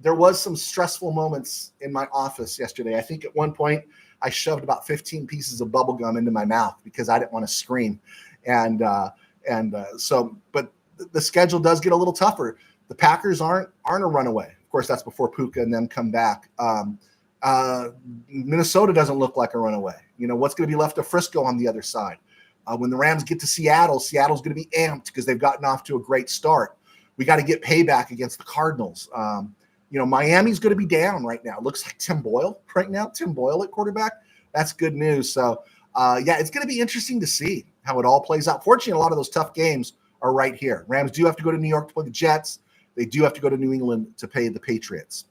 There was some stressful moments in my office yesterday. I think at one point I shoved about 15 pieces of bubble gum into my mouth because I didn't want to scream. But the schedule does get a little tougher. The Packers aren't a runaway. Of course, that's before Puka and them come back. Minnesota doesn't look like a runaway. What's going to be left of Frisco on the other side? When the Rams get to Seattle, Seattle's going to be amped because they've gotten off to a great start. We got to get payback against the Cardinals. Miami's going to be down right now. It looks like Tim Boyle right now. Tim Boyle at quarterback. That's good news. So, it's going to be interesting to see how it all plays out. Fortunately, a lot of those tough games are right here. Rams do have to go to New York to play the Jets. They do have to go to New England to pay the Patriots.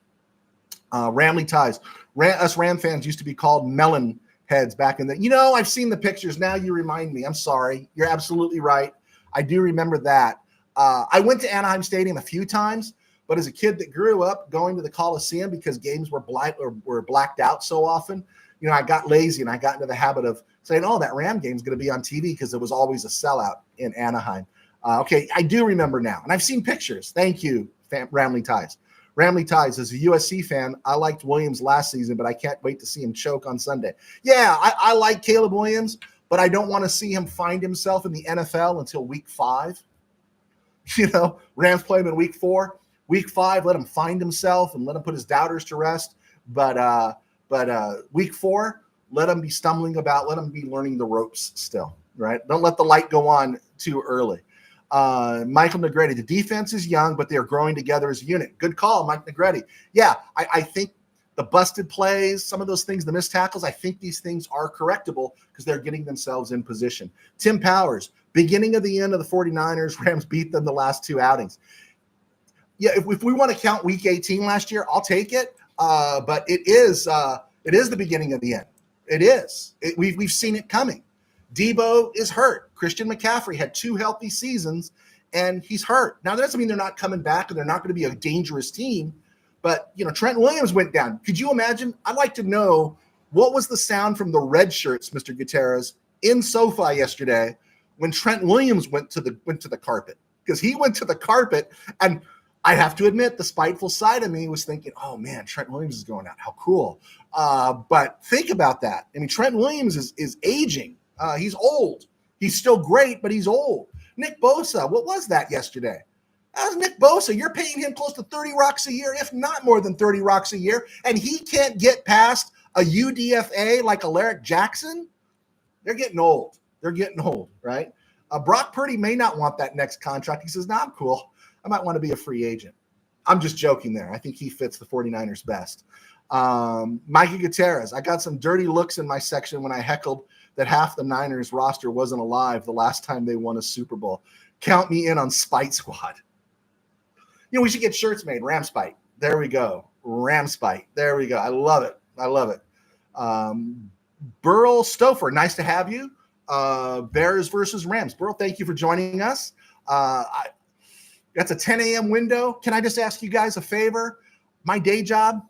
Ramley ties. Us Ram fans used to be called melon heads back in the. I've seen the pictures. Now you remind me. I'm sorry. You're absolutely right. I do remember that. I went to Anaheim Stadium a few times, but as a kid that grew up going to the Coliseum because games were blacked out so often, I got lazy and I got into the habit of saying, oh, that Ram game is going to be on TV because it was always a sellout in Anaheim. Okay, I do remember now, and I've seen pictures. Thank you, Ramley Ties. Ramley Ties, as a USC fan, I liked Williams last season, but I can't wait to see him choke on Sunday. Yeah, I like Caleb Williams, but I don't want to see him find himself in the NFL until week 5. Rams play him in week 4. Week 5, let him find himself and let him put his doubters to rest. But week 4, let him be stumbling about. Let him be learning the ropes still, right? Don't let the light go on too early. Michael Negretti, the defense is young, but they're growing together as a unit. Good call, Mike Negretti. Yeah, I think the busted plays, some of those things, the missed tackles, I think these things are correctable because they're getting themselves in position. Tim Powers, beginning of the end of the 49ers, Rams beat them the last 2 outings. Yeah, if we want to count week 18 last year, I'll take it. But it is the beginning of the end. It is. We've seen it coming. Debo is hurt. Christian McCaffrey had 2 healthy seasons, and he's hurt. Now, that doesn't mean they're not coming back and they're not going to be a dangerous team. But, Trent Williams went down. Could you imagine? I'd like to know what was the sound from the red shirts, Mr. Gutierrez, in SoFi yesterday when Trent Williams went to the carpet. Because he went to the carpet, and I have to admit, the spiteful side of me was thinking, oh, man, Trent Williams is going out. How cool. But think about that. I mean, Trent Williams is aging. He's old. He's still great, but he's old. Nick Bosa, what was that yesterday? That was Nick Bosa. You're paying him close to 30 rocks a year, if not more than 30 rocks a year, and he can't get past a UDFA like Alaric Jackson? They're getting old. They're getting old, right? Brock Purdy may not want that next contract. He says, I'm cool. I might want to be a free agent. I'm just joking there. I think he fits the 49ers best. Mikey Gutierrez, I got some dirty looks in my section when I heckled that half the Niners roster wasn't alive the last time they won a Super Bowl. Count me in on Spite Squad. We should get shirts made. Ram Spite. There we go. Ram Spite. There we go. I love it. Burl Stouffer, nice to have you. Bears versus Rams. Burl, thank you for joining us. That's a 10 a.m. window. Can I just ask you guys a favor? My day job,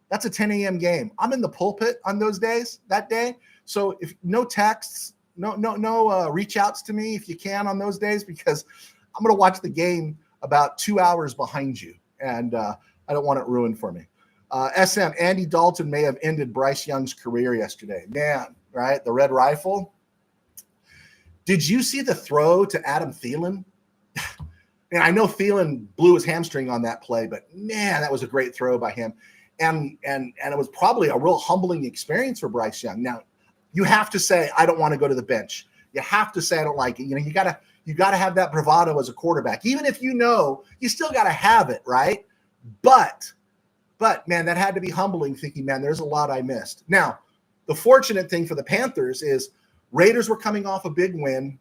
that's a 10 a.m. game. I'm in the pulpit on those days, that day. So if no texts, no reach outs to me if you can on those days, because I'm going to watch the game about 2 hours behind you, and I don't want it ruined for me. SM, Andy Dalton may have ended Bryce Young's career yesterday. Man, right? The red rifle. Did you see the throw to Adam Thielen? And I know Thielen blew his hamstring on that play, but man, that was a great throw by him. And it was probably a real humbling experience for Bryce Young. Now, you have to say, I don't want to go to the bench. You have to say, I don't like it. You gotta have that bravado as a quarterback. Even if you still got to have it, right? But man, that had to be humbling, thinking, man, there's a lot I missed. Now, the fortunate thing for the Panthers is Raiders were coming off a big win.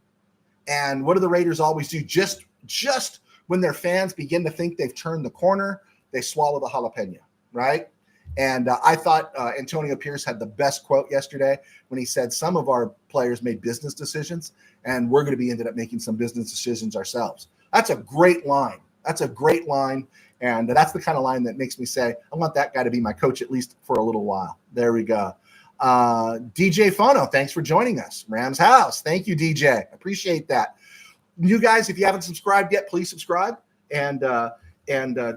And what do the Raiders always do? Just when their fans begin to think they've turned the corner, they swallow the jalapeno, right? And I thought Antonio Pierce had the best quote yesterday when he said some of our players made business decisions, and we're going to be ended up making some business decisions ourselves. That's a great line. And that's the kind of line that makes me say, I want that guy to be my coach at least for a little while. There we go. DJ Fono, thanks for joining us. Rams House. Thank you, DJ. Appreciate that. You guys, if you haven't subscribed yet, please subscribe. And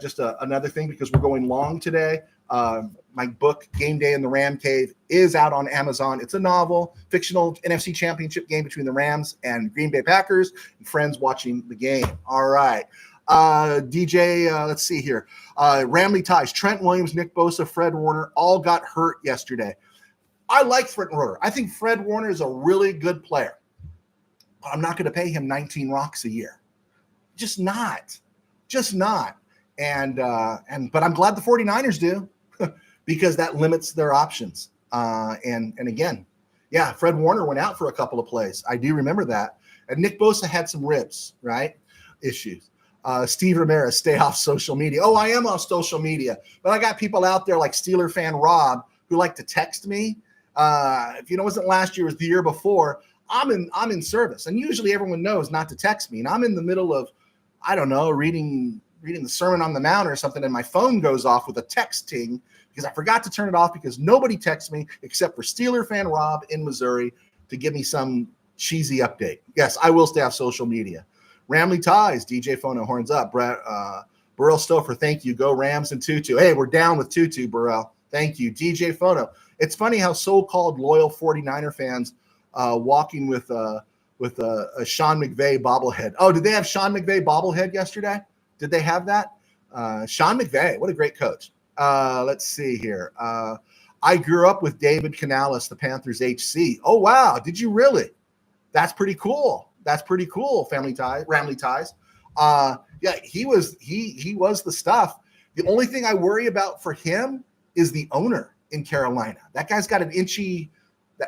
just another thing, because we're going long today, my book, Game Day in the Ram Cave, is out on Amazon. It's a novel, fictional NFC Championship game between the Rams and Green Bay Packers, and friends watching the game. All right. DJ, let's see here. Ramley Ties, Trent Williams, Nick Bosa, Fred Warner all got hurt yesterday. I like Fred Warner. I think Fred Warner is a really good player. I'm not going to pay him 19 rocks a year. Just not. And but I'm glad the 49ers do because that limits their options. And again, yeah, Fred Warner went out for a couple of plays. I do remember that. And Nick Bosa had some ribs, right? Issues. Steve Ramirez, stay off social media. Oh, I am off social media. But I got people out there like Steeler fan Rob who like to text me. If it wasn't last year, it was the year before. I'm in service, and usually everyone knows not to text me, and I'm in the middle of I don't know, reading the Sermon on the Mount or something, and my phone goes off with a texting because I forgot to turn it off because nobody texts me except for Steeler fan Rob in Missouri to give me some cheesy update. Yes, I will stay off social media. Ramley Ties, DJ Phono, horns up. Burrell Stouffer, thank you. Go Rams and Tutu. Hey, we're down with Tutu, Burrell. Thank you. DJ Phono. It's funny how so-called loyal 49er fans walking with a Sean McVay bobblehead. Oh, did they have Sean McVay bobblehead yesterday? Did they have that? Sean McVay, what a great coach. Let's see here. I grew up with David Canales, the Panthers HC. Oh, wow. Did you really? That's pretty cool. That's pretty cool, Ramley Ties. Yeah, he was the stuff. The only thing I worry about for him is the owner in Carolina. That guy's got an inchy.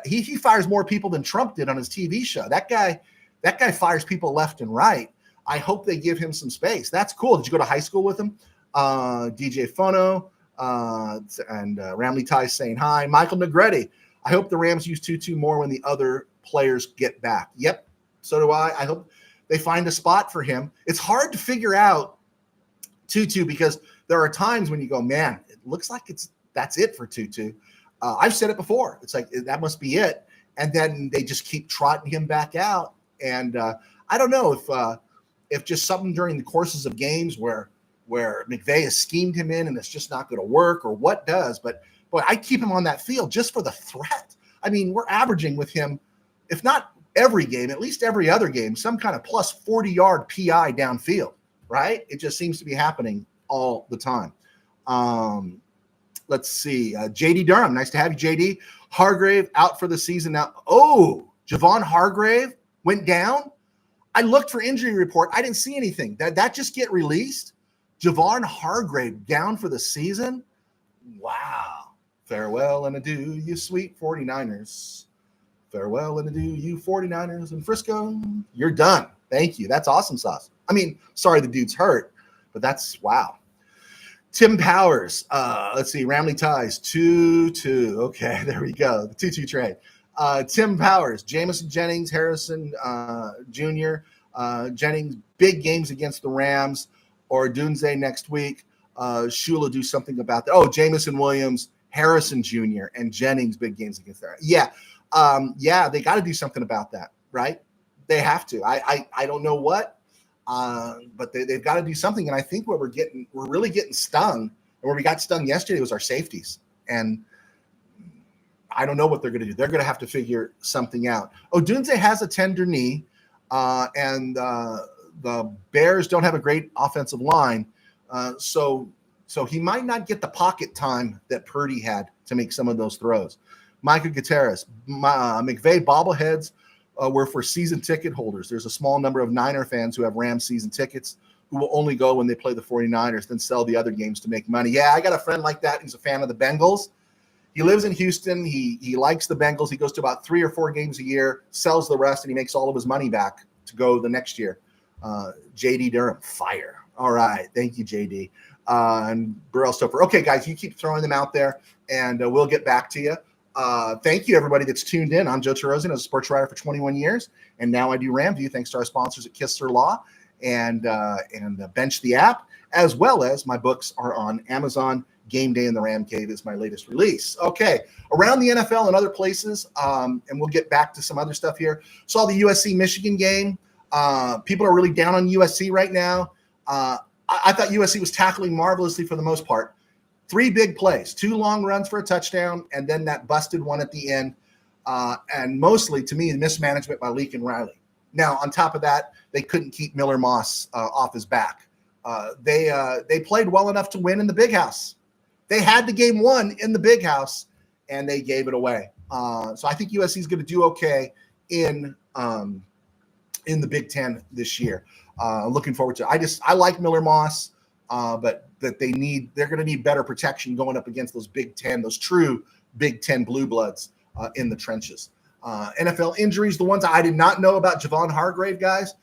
He fires more people than Trump did on his TV show. That guy fires people left and right. I hope they give him some space. That's cool. Did you go to high school with him? DJ Phono and Ramley Ties saying hi. Michael Negretti. I hope the Rams use Tutu more when the other players get back. Yep, so do I. I hope they find a spot for him. It's hard to figure out Tutu because there are times when you go, man, it looks like that's it for Tutu. I've said it before. It's like that must be it, and then they just keep trotting him back out. And I don't know if just something during the courses of games where McVay has schemed him in and it's just not going to work or what does. But boy, I keep him on that field just for the threat. I mean, we're averaging with him, if not every game, at least every other game, some kind of plus 40-yard PI downfield, right? It just seems to be happening all the time. Let's see. JD Durham, nice to have you, JD. Hargrave out for the season now. Oh, Javon Hargrave went down. I looked for injury report. I didn't see anything. That just get released? Javon Hargrave down for the season? Wow. Farewell and adieu, you sweet 49ers. Farewell and adieu, you 49ers in Frisco. You're done. Thank you. That's awesome sauce. I mean, sorry the dude's hurt, but that's wow. Tim Powers. Let's see. Ramley Ties. 2-2. Okay, there we go. The 2-2 trade. Tim Powers, Jamison Jennings, Harrison Jr., Jennings, big games against the Rams or Dunze next week. Shula do something about that. Oh, Jamison Williams, Harrison Jr., and Jennings, big games against the Rams. Yeah, they got to do something about that, right? They have to. I don't know what, but they've got to do something. And I think what we're really getting stung, and where we got stung yesterday was our safeties. And I don't know what they're going to do. They're going to have to figure something out. Odunze has a tender knee, and the Bears don't have a great offensive line, so he might not get the pocket time that Purdy had to make some of those throws. Micah Gutierrez, McVay bobbleheads were for season ticket holders. There's a small number of Niner fans who have Rams season tickets who will only go when they play the 49ers, then sell the other games to make money. Yeah, I got a friend like that. He's a fan of the Bengals. He lives in Houston. He likes the Bengals. He goes to about 3 or 4 games a year, sells the rest, and he makes all of his money back to go the next year. JD Durham, fire. All right. Thank you, JD. And Burrell Stouffer. Okay, guys, you keep throwing them out there, and we'll get back to you. Thank you, everybody that's tuned in. I'm Joe Terosian. I was a sports writer for 21 years, and now I do RamView, thanks to our sponsors at Kistler Law and Bench the App, as well as my books are on Amazon. Game Day in the Ram Cave is my latest release. Okay, around the NFL and other places, and we'll get back to some other stuff here. Saw the USC-Michigan game. People are really down on USC right now. I thought USC was tackling marvelously for the most part. 3 big plays, 2 long runs for a touchdown, and then that busted one at the end. And mostly, to me, mismanagement by Leak and Riley. Now, on top of that, they couldn't keep Miller Moss off his back. They played well enough to win in the Big House. They had the game won in the Big House, and they gave it away. So I think USC is going to do okay in the Big Ten this year. Looking forward to it. I like Miller Moss, but that they're going to need better protection going up against those Big Ten, those true Big Ten blue bloods in the trenches. NFL injuries, the ones I did not know about Javon Hargrave, guys.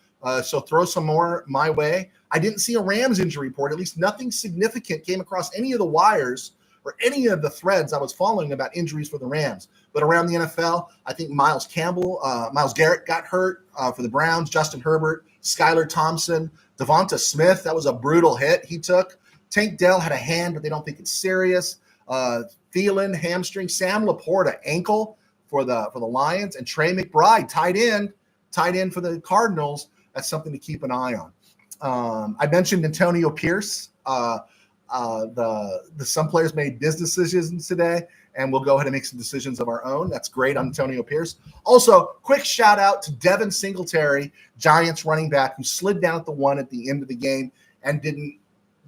So throw some more my way. I didn't see a Rams injury report. At least nothing significant came across any of the wires or any of the threads I was following about injuries for the Rams. But around the NFL, I think Myles Garrett got hurt for the Browns, Justin Herbert, Skylar Thompson, Devonta Smith, that was a brutal hit he took. Tank Dell had a hand, but they don't think it's serious. Thielen, hamstring. Sam Laporta, ankle for the Lions. And Trey McBride, tight end for the Cardinals. That's something to keep an eye on. I mentioned Antonio Pierce. Some players made business decisions today, and we'll go ahead and make some decisions of our own. That's great on Antonio Pierce. Also, quick shout out to Devin Singletary, Giants running back, who slid down at the 1 at the end of the game and didn't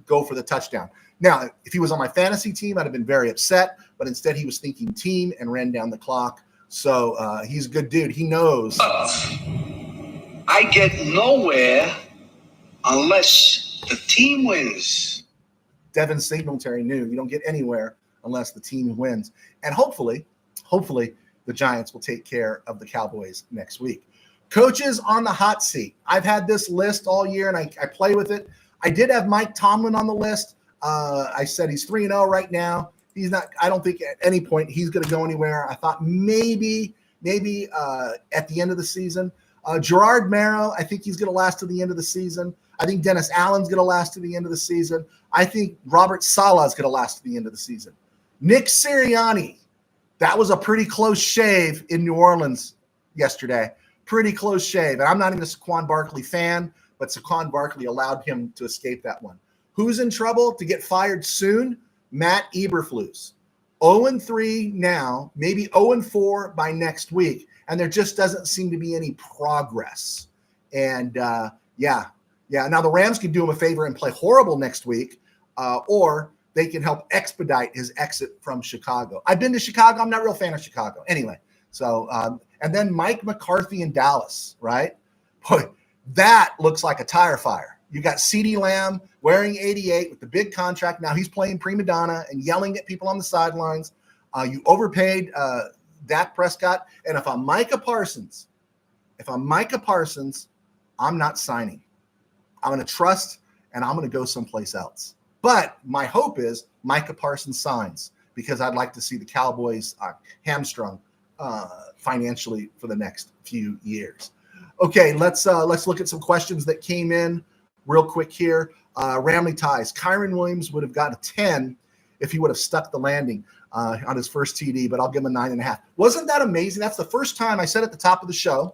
go for the touchdown. Now, if he was on my fantasy team, I'd have been very upset, but instead he was thinking team and ran down the clock. So he's a good dude. He knows. I get nowhere unless the team wins. Devin Singletary knew you don't get anywhere unless the team wins. And hopefully, the Giants will take care of the Cowboys next week. Coaches on the hot seat. I've had this list all year, and I play with it. I did have Mike Tomlin on the list. I said he's 3-0 right now. He's not. I don't think at any point he's going to go anywhere. I thought maybe at the end of the season. Gerard Merrill, I think he's going to last to the end of the season. I think Dennis Allen's going to last to the end of the season. I think Robert Saleh is going to last to the end of the season. Nick Sirianni, that was a pretty close shave in New Orleans yesterday. Pretty close shave. And I'm not even a Saquon Barkley fan, but Saquon Barkley allowed him to escape that one. Who's in trouble to get fired soon? Matt Eberflus. 0-3 now, maybe 0-4 by next week. And there just doesn't seem to be any progress. And yeah. Now the Rams can do him a favor and play horrible next week, or they can help expedite his exit from Chicago. I've been to Chicago. I'm not a real fan of Chicago. Anyway, so and then Mike McCarthy in Dallas, right? Boy, that looks like a tire fire. You got CeeDee Lamb wearing 88 with the big contract. Now he's playing prima donna and yelling at people on the sidelines. You overpaid Dak Prescott. And if I'm Micah Parsons, I'm not signing. I'm going to trust, and I'm going to go someplace else. But my hope is Micah Parsons signs, because I'd like to see the Cowboys hamstrung financially for the next few years. Okay, let's look at some questions that came in real quick here. Ramley Ties. Kyron Williams would have got a 10 if he would have stuck the landing on his first TD, but I'll give him a 9.5. Wasn't that amazing? That's the first time I said at the top of the show.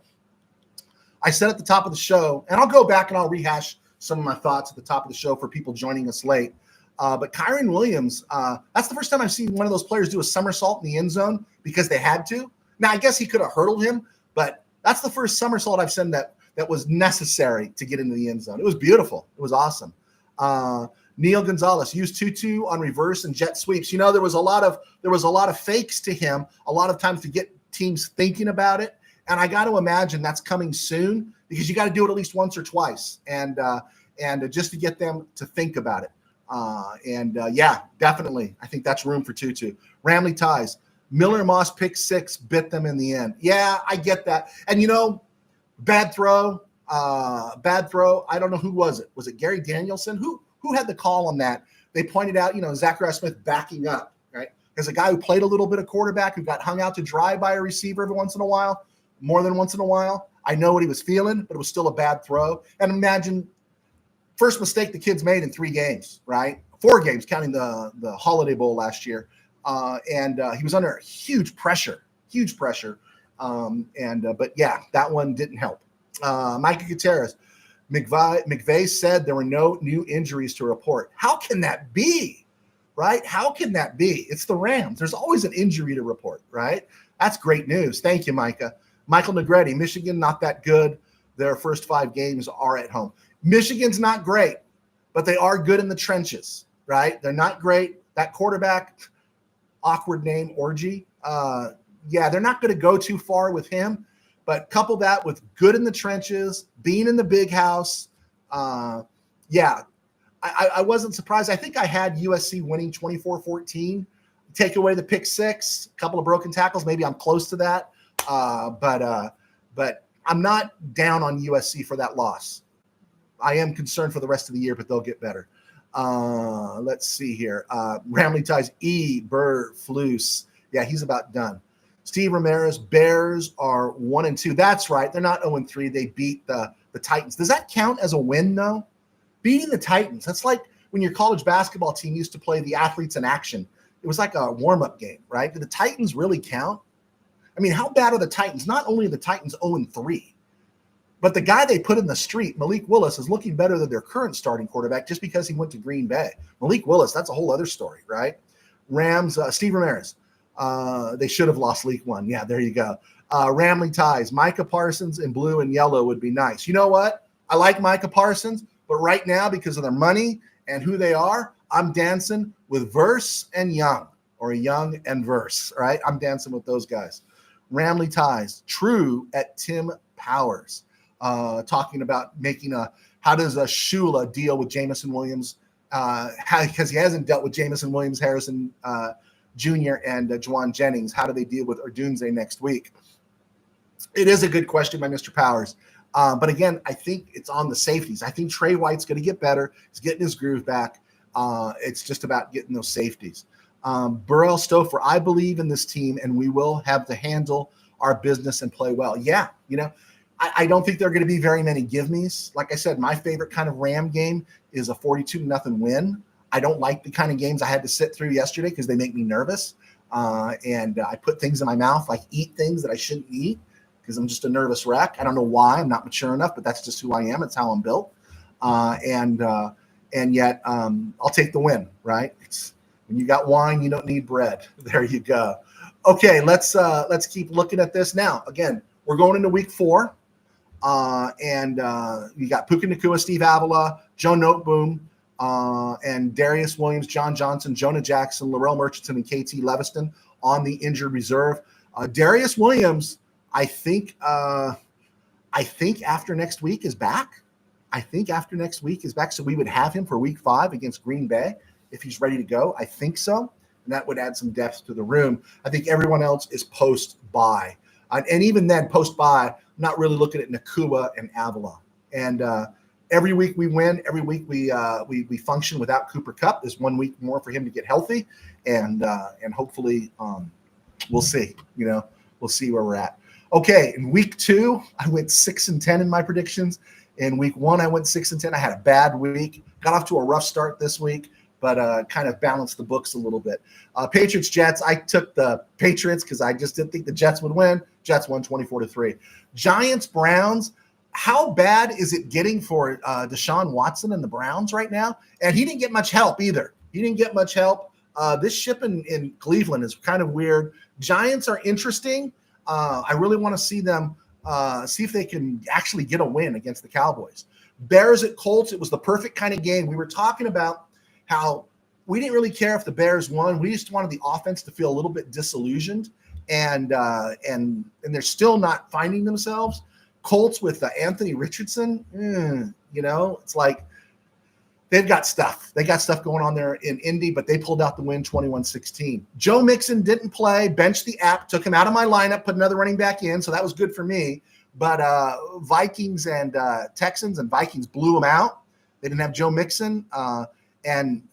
And I'll go back and I'll rehash some of my thoughts at the top of the show for people joining us late. But Kyron Williams, that's the first time I've seen one of those players do a somersault in the end zone because they had to. Now, I guess he could have hurdled him, but that's the first somersault I've seen that was necessary to get into the end zone. It was beautiful. It was awesome. Neil Gonzalez used tutu on reverse and jet sweeps. You know, there was a lot of fakes to him, a lot of times to get teams thinking about it. And I got to imagine that's coming soon, because you got to do it at least once or twice, and just to get them to think about it. Yeah, definitely, I think that's room for Tutu. Ramley Ties. Miller Moss pick 6 bit them in the end. Yeah, I get that. And bad throw. I don't know who was it. Was it Gary Danielson? Who had the call on that? They pointed out, Zachariah Smith backing up, right? There's a guy who played a little bit of quarterback who got hung out to dry by a receiver every once in a while. More than once in a while. I know what he was feeling, but it was still a bad throw. And imagine first mistake the kid's made in 3 games, right? 4 games, counting the Holiday Bowl last year. He was under huge pressure. But yeah, that one didn't help. Micah Gutierrez. McVay said there were no new injuries to report. How can that be, right? How can that be? It's the Rams. There's always an injury to report, right? That's great news. Thank you, Micah. Michael Negretti, Michigan, not that good. Their first 5 games are at home. Michigan's not great, but they are good in the trenches, right? They're not great. That quarterback, awkward name, Orgy. They're not going to go too far with him, but couple that with good in the trenches, being in the big house. I wasn't surprised. I think I had USC winning 24-14. Take away the pick 6, a couple of broken tackles. Maybe I'm close to that. But I'm not down on USC for that loss. I am concerned for the rest of the year, but they'll get better. Let's see here. Ramley Ties, Flus. Yeah, he's about done. Steve Ramirez, Bears are 1-2. That's right. They're not 0-3. They beat the Titans. Does that count as a win, though? beating the Titans. That's like when your college basketball team used to play the athletes in action. It was like a warm-up game, right? Do the Titans really count? I mean, how bad are the Titans? Not only are the Titans 0-3, but the guy they put in the street, Malik Willis, is looking better than their current starting quarterback just because he went to Green Bay. Malik Willis, that's a whole other story, right? Rams, Steve Ramirez. They should have lost League One. Yeah, there you go. Ramley ties. Micah Parsons in blue and yellow would be nice. You know what? I like Micah Parsons, but right now, because of their money and who they are, I'm dancing with Verse and Young, or Young and Verse, right? I'm dancing with those guys. Ramley ties. True at Tim Powers. Talking about how does a Shula deal with Jameson Williams? Because he hasn't dealt with Jameson Williams, Harrison Jr. and Juwan Jennings. How do they deal with Odunze next week? It is a good question by Mr. Powers. But again, I think it's on the safeties. I think Trey White's going to get better. He's getting his groove back. It's just about getting those safeties. Burrell Stouffer, I believe in this team, and we will have to handle our business and play well. Yeah, I don't think there are going to be very many give-me's. Like I said, my favorite kind of Ram game is a 42-0 win. I don't like the kind of games I had to sit through yesterday because they make me nervous. And I put things in my mouth, like eat things that I shouldn't eat because I'm just a nervous wreck. I don't know why. I'm not mature enough, but that's just who I am. It's how I'm built. And yet I'll take the win, right? When you got wine, you don't need bread. There you go. Okay, let's keep looking at this now. Again, we're going into week 4. And you got Puka Nacua, Steve Avila, Joe Noteboom, and Darius Williams, John Johnson, Jonah Jackson, Laurel Murchison, and KT Leviston on the injured reserve. Darius Williams, I think after next week is back. So we would have him for week 5 against Green Bay if he's ready to go. I think so. And that would add some depth to the room. I think everyone else is post-bye. And even then, post-bye, I'm not really looking at Nacua and Avila. And every week we win. Every week we function without Cooper Kupp. There's 1 week more for him to get healthy. And hopefully we'll see. We'll see where we're at. Okay, in week 2, I went 6-10 in my predictions. In week 1, I went 6-10. I had a bad week. Got off to a rough start this week, but kind of balanced the books a little bit. Patriots, Jets, I took the Patriots because I just didn't think the Jets would win. Jets won 24-3. Giants, Browns, how bad is it getting for Deshaun Watson and the Browns right now? And he didn't get much help either. This ship in Cleveland is kind of weird. Giants are interesting. I really want to see them see if they can actually get a win against the Cowboys. Bears at Colts, it was the perfect kind of game. We were talking about how we didn't really care if the Bears won. We just wanted the offense to feel a little bit disillusioned, and they're still not finding themselves. Colts with Anthony Richardson, it's like they've got stuff. They got stuff going on there in Indy, but they pulled out the win 21-16. Joe Mixon didn't play, benched the app, took him out of my lineup, put another running back in, so that was good for me. But Vikings and Texans, and Vikings blew them out. They didn't have Joe Mixon. And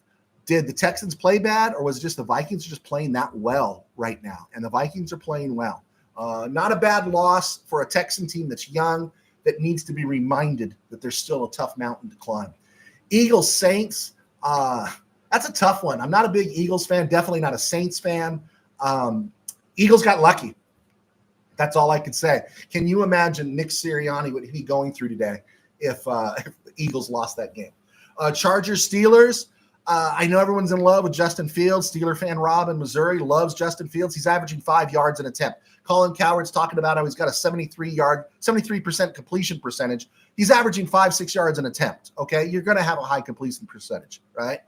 did the Texans play bad, or was it just the Vikings are just playing that well right now? And the Vikings are playing well. Not a bad loss for a Texan team that's young, that needs to be reminded that there's still a tough mountain to climb. Eagles, Saints, that's a tough one. I'm not a big Eagles fan, definitely not a Saints fan. Eagles got lucky. That's all I could say. Can you imagine Nick Sirianni, what he'd be going through today if the Eagles lost that game? Chargers, Steelers. I know everyone's in love with Justin Fields. Steeler fan Rob in Missouri loves Justin Fields. He's averaging 5 yards an attempt. Colin Cowherd's talking about how he's got a 73% completion percentage. He's averaging 5-6 yards an attempt. Okay, you're going to have a high completion percentage, right?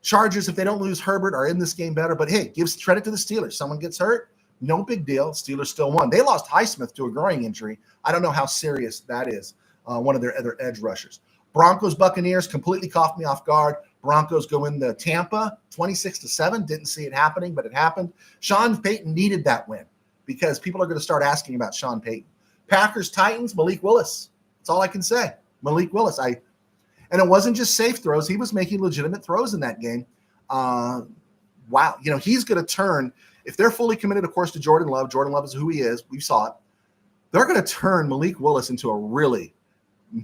Chargers, if they don't lose Herbert, are in this game better. But hey, gives credit to the Steelers. Someone gets hurt, no big deal. Steelers still won. They lost Highsmith to a groin injury. I don't know how serious that is. One of their other edge rushers. Broncos, Buccaneers completely caught me off guard. Broncos go into Tampa 26-7. Didn't see it happening, but it happened. Sean Payton needed that win because people are going to start asking about Sean Payton. Packers, Titans, Malik Willis. That's all I can say. Malik Willis. And it wasn't just safe throws. He was making legitimate throws in that game. Wow. He's going to turn, if they're fully committed, of course, to Jordan Love. Jordan Love is who he is. We saw it. They're going to turn Malik Willis into a really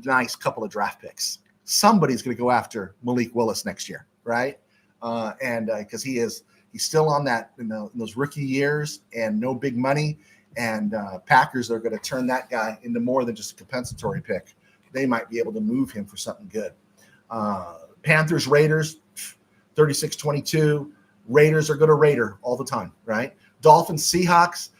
nice couple of draft picks. somebody's going to go after Malik Willis next year, right? And because he's still on that in those rookie years and no big money, and Packers are going to turn that guy into more than just a compensatory pick. They might be able to move him for something good. Panthers, Raiders, 36-22. Raiders are going to Raider all the time, right? Dolphins, Seahawks.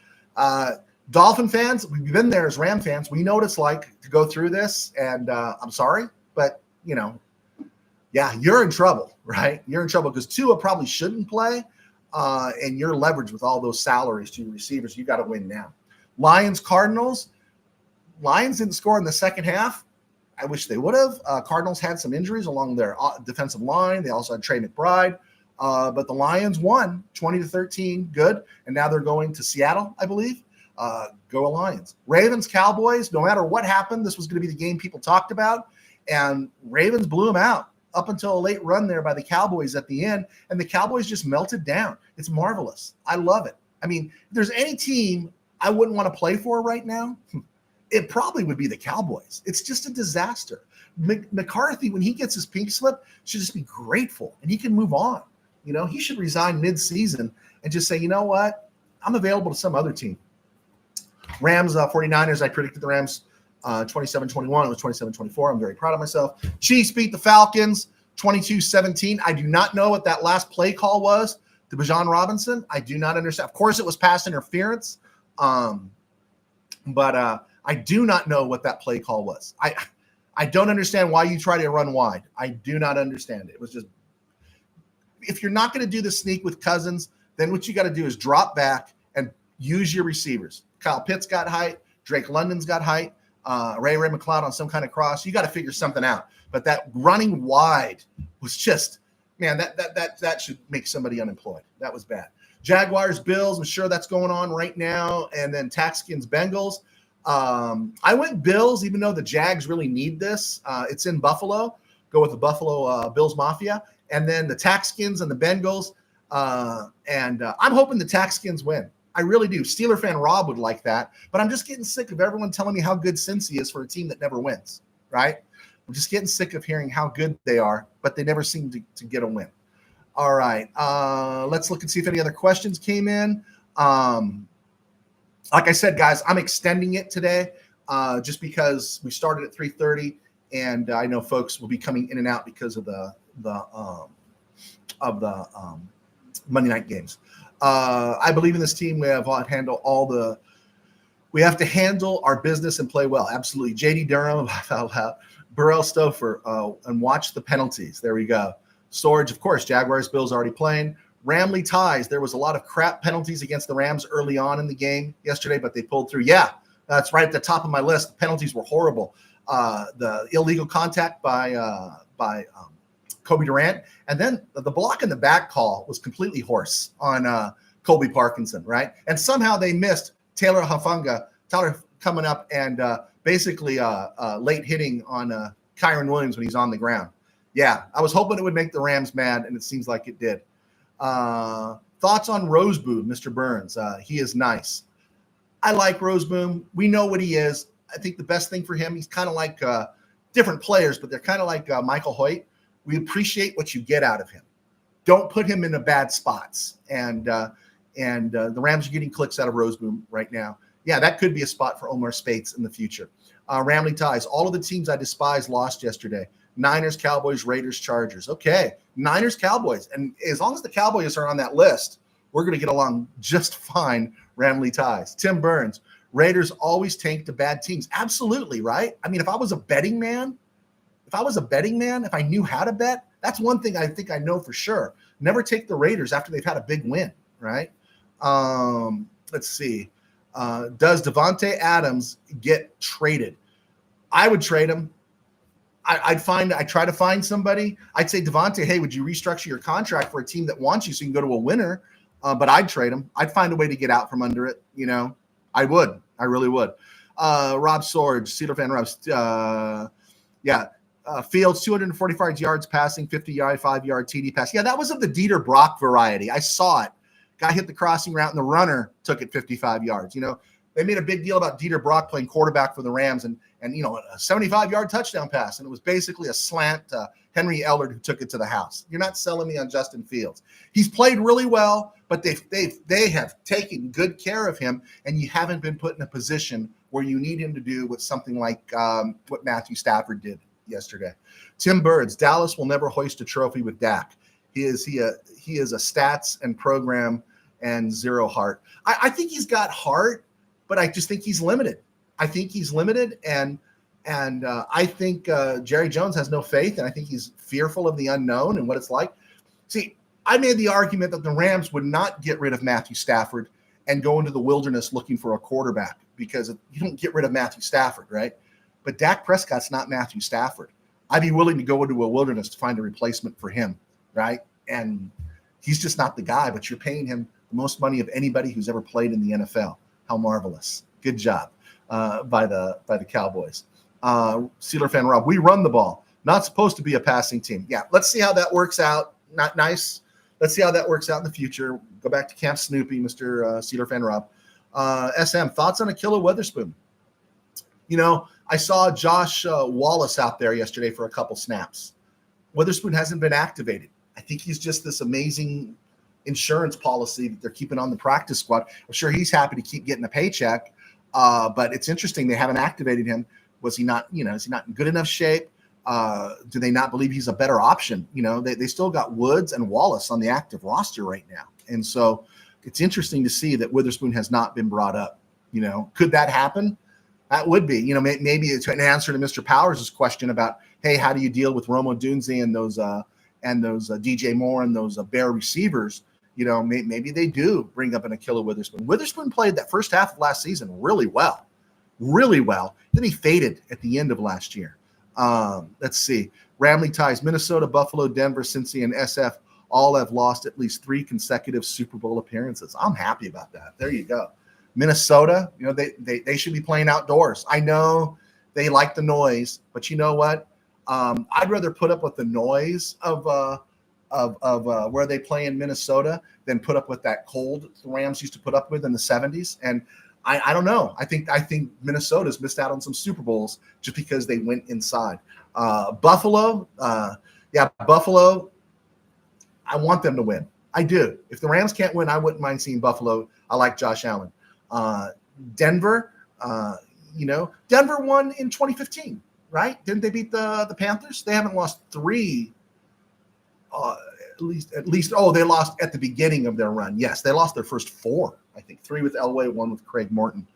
Dolphin fans, we've been there as Ram fans. We know what it's like to go through this, and I'm sorry, but, yeah, you're in trouble, right? You're in trouble because Tua probably shouldn't play, and you're leveraged with all those salaries to your receivers. You got to win now. Lions, Cardinals. Lions didn't score in the second half. I wish they would have. Cardinals had some injuries along their defensive line. They also had Trey McBride. But the Lions won 20-13. Good. And now they're going to Seattle, I believe. Go Lions. Ravens, Cowboys. No matter what happened, this was going to be the game people talked about. And Ravens blew them out up until a late run there by the Cowboys at the end. And the Cowboys just melted down. It's marvelous. I love it. I mean, if there's any team I wouldn't want to play for right now, it probably would be the Cowboys. It's just a disaster. McCarthy, when he gets his pink slip, should just be grateful, and he can move on. He should resign mid-season and just say, you know what? I'm available to some other team. Rams, 49ers, I predicted the Rams 27-21. It was 27-24. I'm very proud of myself. Chiefs beat the Falcons 22-17. I do not know what that last play call was to Bijan Robinson. I do not understand. Of course, it was pass interference. But I do not know what that play call was. I don't understand why you try to run wide. I do not understand it. It was just, if you're not going to do the sneak with Cousins, then what you got to do is drop back and use your receivers. Kyle Pitts got height. Drake London's got height. Ray McLeod on some kind of cross. You got to figure something out. But that running wide was just, man, that should make somebody unemployed. That was bad. Jaguars, Bills, I'm sure that's going on right now. And then Texans, Bengals. I went Bills, even though the Jags really need this. It's in Buffalo. Go with the Buffalo Bills Mafia. And then the Texans and the Bengals. And I'm hoping the Texans win. I really do. Steeler fan Rob would like that. But I'm just getting sick of everyone telling me how good Cincy is for a team that never wins, right? I'm just getting sick of hearing how good they are, but they never seem to get a win. All right. Let's look and see if any other questions came in. Like I said, guys, I'm extending it today just because we started at 3:30, and I know folks will be coming in and out because of the Monday night games. I believe in this team. We have to handle we have to handle our business and play well. Absolutely. JD Durham, Burrell Stouffer, and watch the penalties. There we go. Storage, of course, Jaguars, Bills already playing. Ramley ties. There was a lot of crap penalties against the Rams early on in the game yesterday, but they pulled through. Yeah, that's right at the top of my list. The penalties were horrible. The illegal contact by Kobe Durant, and then the block in the back call was completely hoarse on Colby Parkinson, right? And somehow they missed Taylor coming up and basically late hitting on Kyron Williams when he's on the ground. Yeah, I was hoping it would make the Rams mad, and it seems like it did. Thoughts on Roseboom, Mr. Burns? He is nice. I like Roseboom. We know what he is. I think the best thing for him, he's kind of like different players, but they're kind of like Michael Hoyt. We appreciate what you get out of him. Don't put him in the bad spots. And the Rams are getting clicks out of Roseboom right now. Yeah, that could be a spot for Omar Spates in the future. Ramley ties. All of the teams I despise lost yesterday. Niners, Cowboys, Raiders, Chargers. Okay, Niners, Cowboys. And as long as the Cowboys are on that list, we're going to get along just fine, Ramley ties. Tim Burns, Raiders always tank to bad teams. Absolutely, right? I mean, if I was a betting man, if I knew how to bet, that's one thing I think I know for sure. Never take the Raiders after they've had a big win, right? Let's see. Does Devontae Adams get traded? I would trade him. I try to find somebody. I'd say, Devontae, hey, would you restructure your contract for a team that wants you so you can go to a winner? But I'd trade him. I'd find a way to get out from under it. I would. I really would. Rob Sorge, Cedar fan Rob. Fields, 245 yards passing, 50-yard, 5-yard TD pass. Yeah, that was of the Dieter Brock variety. I saw it. Guy hit the crossing route, and the runner took it 55 yards. They made a big deal about Dieter Brock playing quarterback for the Rams and a 75-yard touchdown pass, and it was basically a slant to Henry Ellard who took it to the house. You're not selling me on Justin Fields. He's played really well, but they have taken good care of him, and you haven't been put in a position where you need him to do what something like what Matthew Stafford did yesterday. Tim Birds, Dallas will never hoist a trophy with Dak. He is a stats and program and zero heart. I think he's got heart, but I just think he's limited. I think he's limited, and I think Jerry Jones has no faith, and I think he's fearful of the unknown and what it's like. See, I made the argument that the Rams would not get rid of Matthew Stafford and go into the wilderness looking for a quarterback because you don't get rid of Matthew Stafford, right? But Dak Prescott's not Matthew Stafford. I'd be willing to go into a wilderness to find a replacement for him, right? And he's just not the guy, but you're paying him the most money of anybody who's ever played in the NFL. How marvelous. Good job by the Cowboys. Steeler fan Rob, we run the ball. Not supposed to be a passing team. Yeah, let's see how that works out. Not nice. Let's see how that works out in the future. Go back to Camp Snoopy, Mr. Steeler fan Rob. SM, thoughts on Ahkello Witherspoon? I saw Josh Wallace out there yesterday for a couple snaps. Witherspoon hasn't been activated. I think he's just this amazing insurance policy that they're keeping on the practice squad. I'm sure he's happy to keep getting a paycheck, but it's interesting they haven't activated him. Was he not, is he not in good enough shape? Do they not believe he's a better option? They still got Woods and Wallace on the active roster right now. And so it's interesting to see that Witherspoon has not been brought up. Could that happen? That would be, maybe it's an answer to Mr. Powers' question about, hey, how do you deal with Rome Odunze and those DJ Moore and those Bear receivers? Maybe they do bring up an Ahkello Witherspoon. Witherspoon played that first half of last season really well. Then he faded at the end of last year. Let's see. Ramley ties Minnesota, Buffalo, Denver, Cincy, and SF all have lost at least 3 consecutive Super Bowl appearances. I'm happy about that. There you go. Minnesota, they should be playing outdoors. I know they like the noise, but you know what? I'd rather put up with the noise of where they play in Minnesota than put up with that cold the Rams used to put up with in the 70s. And I don't know. I think Minnesota's missed out on some Super Bowls just because they went inside. Buffalo, Buffalo, I want them to win. I do. If the Rams can't win, I wouldn't mind seeing Buffalo. I like Josh Allen. Denver, Denver won in 2015, right? Didn't they beat the Panthers? They haven't lost 3 at least. Oh, they lost at the beginning of their run. Yes, they lost their first 4, I think. 3 with Elway, 1 with Craig Morton.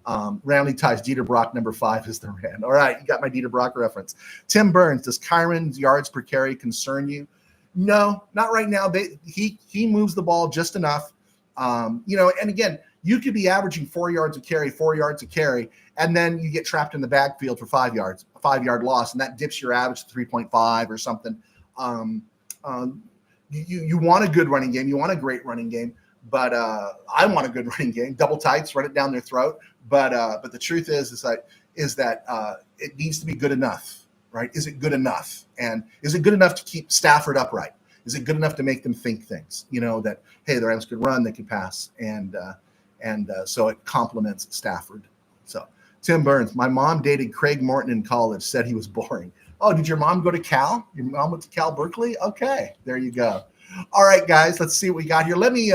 Ramley ties Dieter Brock, number 5 is the Rand. All right, you got my Dieter Brock reference. Tim Burns, does Kyron's yards per carry concern you? No, not right now. He moves the ball just enough. And again, you could be averaging 4 yards a carry, and then you get trapped in the backfield for 5 yards, a 5-yard loss, and that dips your average to 3.5 or something. You want a good running game. You want a great running game, but I want a good running game. Double tights, run it down their throat. But the truth is that it needs to be good enough, right? Is it good enough? And is it good enough to keep Stafford upright? Is it good enough to make them think things? That hey, the Rams could run, they could pass, and so it complements Stafford. So Tim Burns, my mom dated Craig Morton in college, said he was boring. Oh, did your mom go to Cal? Your mom went to Cal Berkeley? Okay, there you go. All right, guys, let's see what we got here. Let me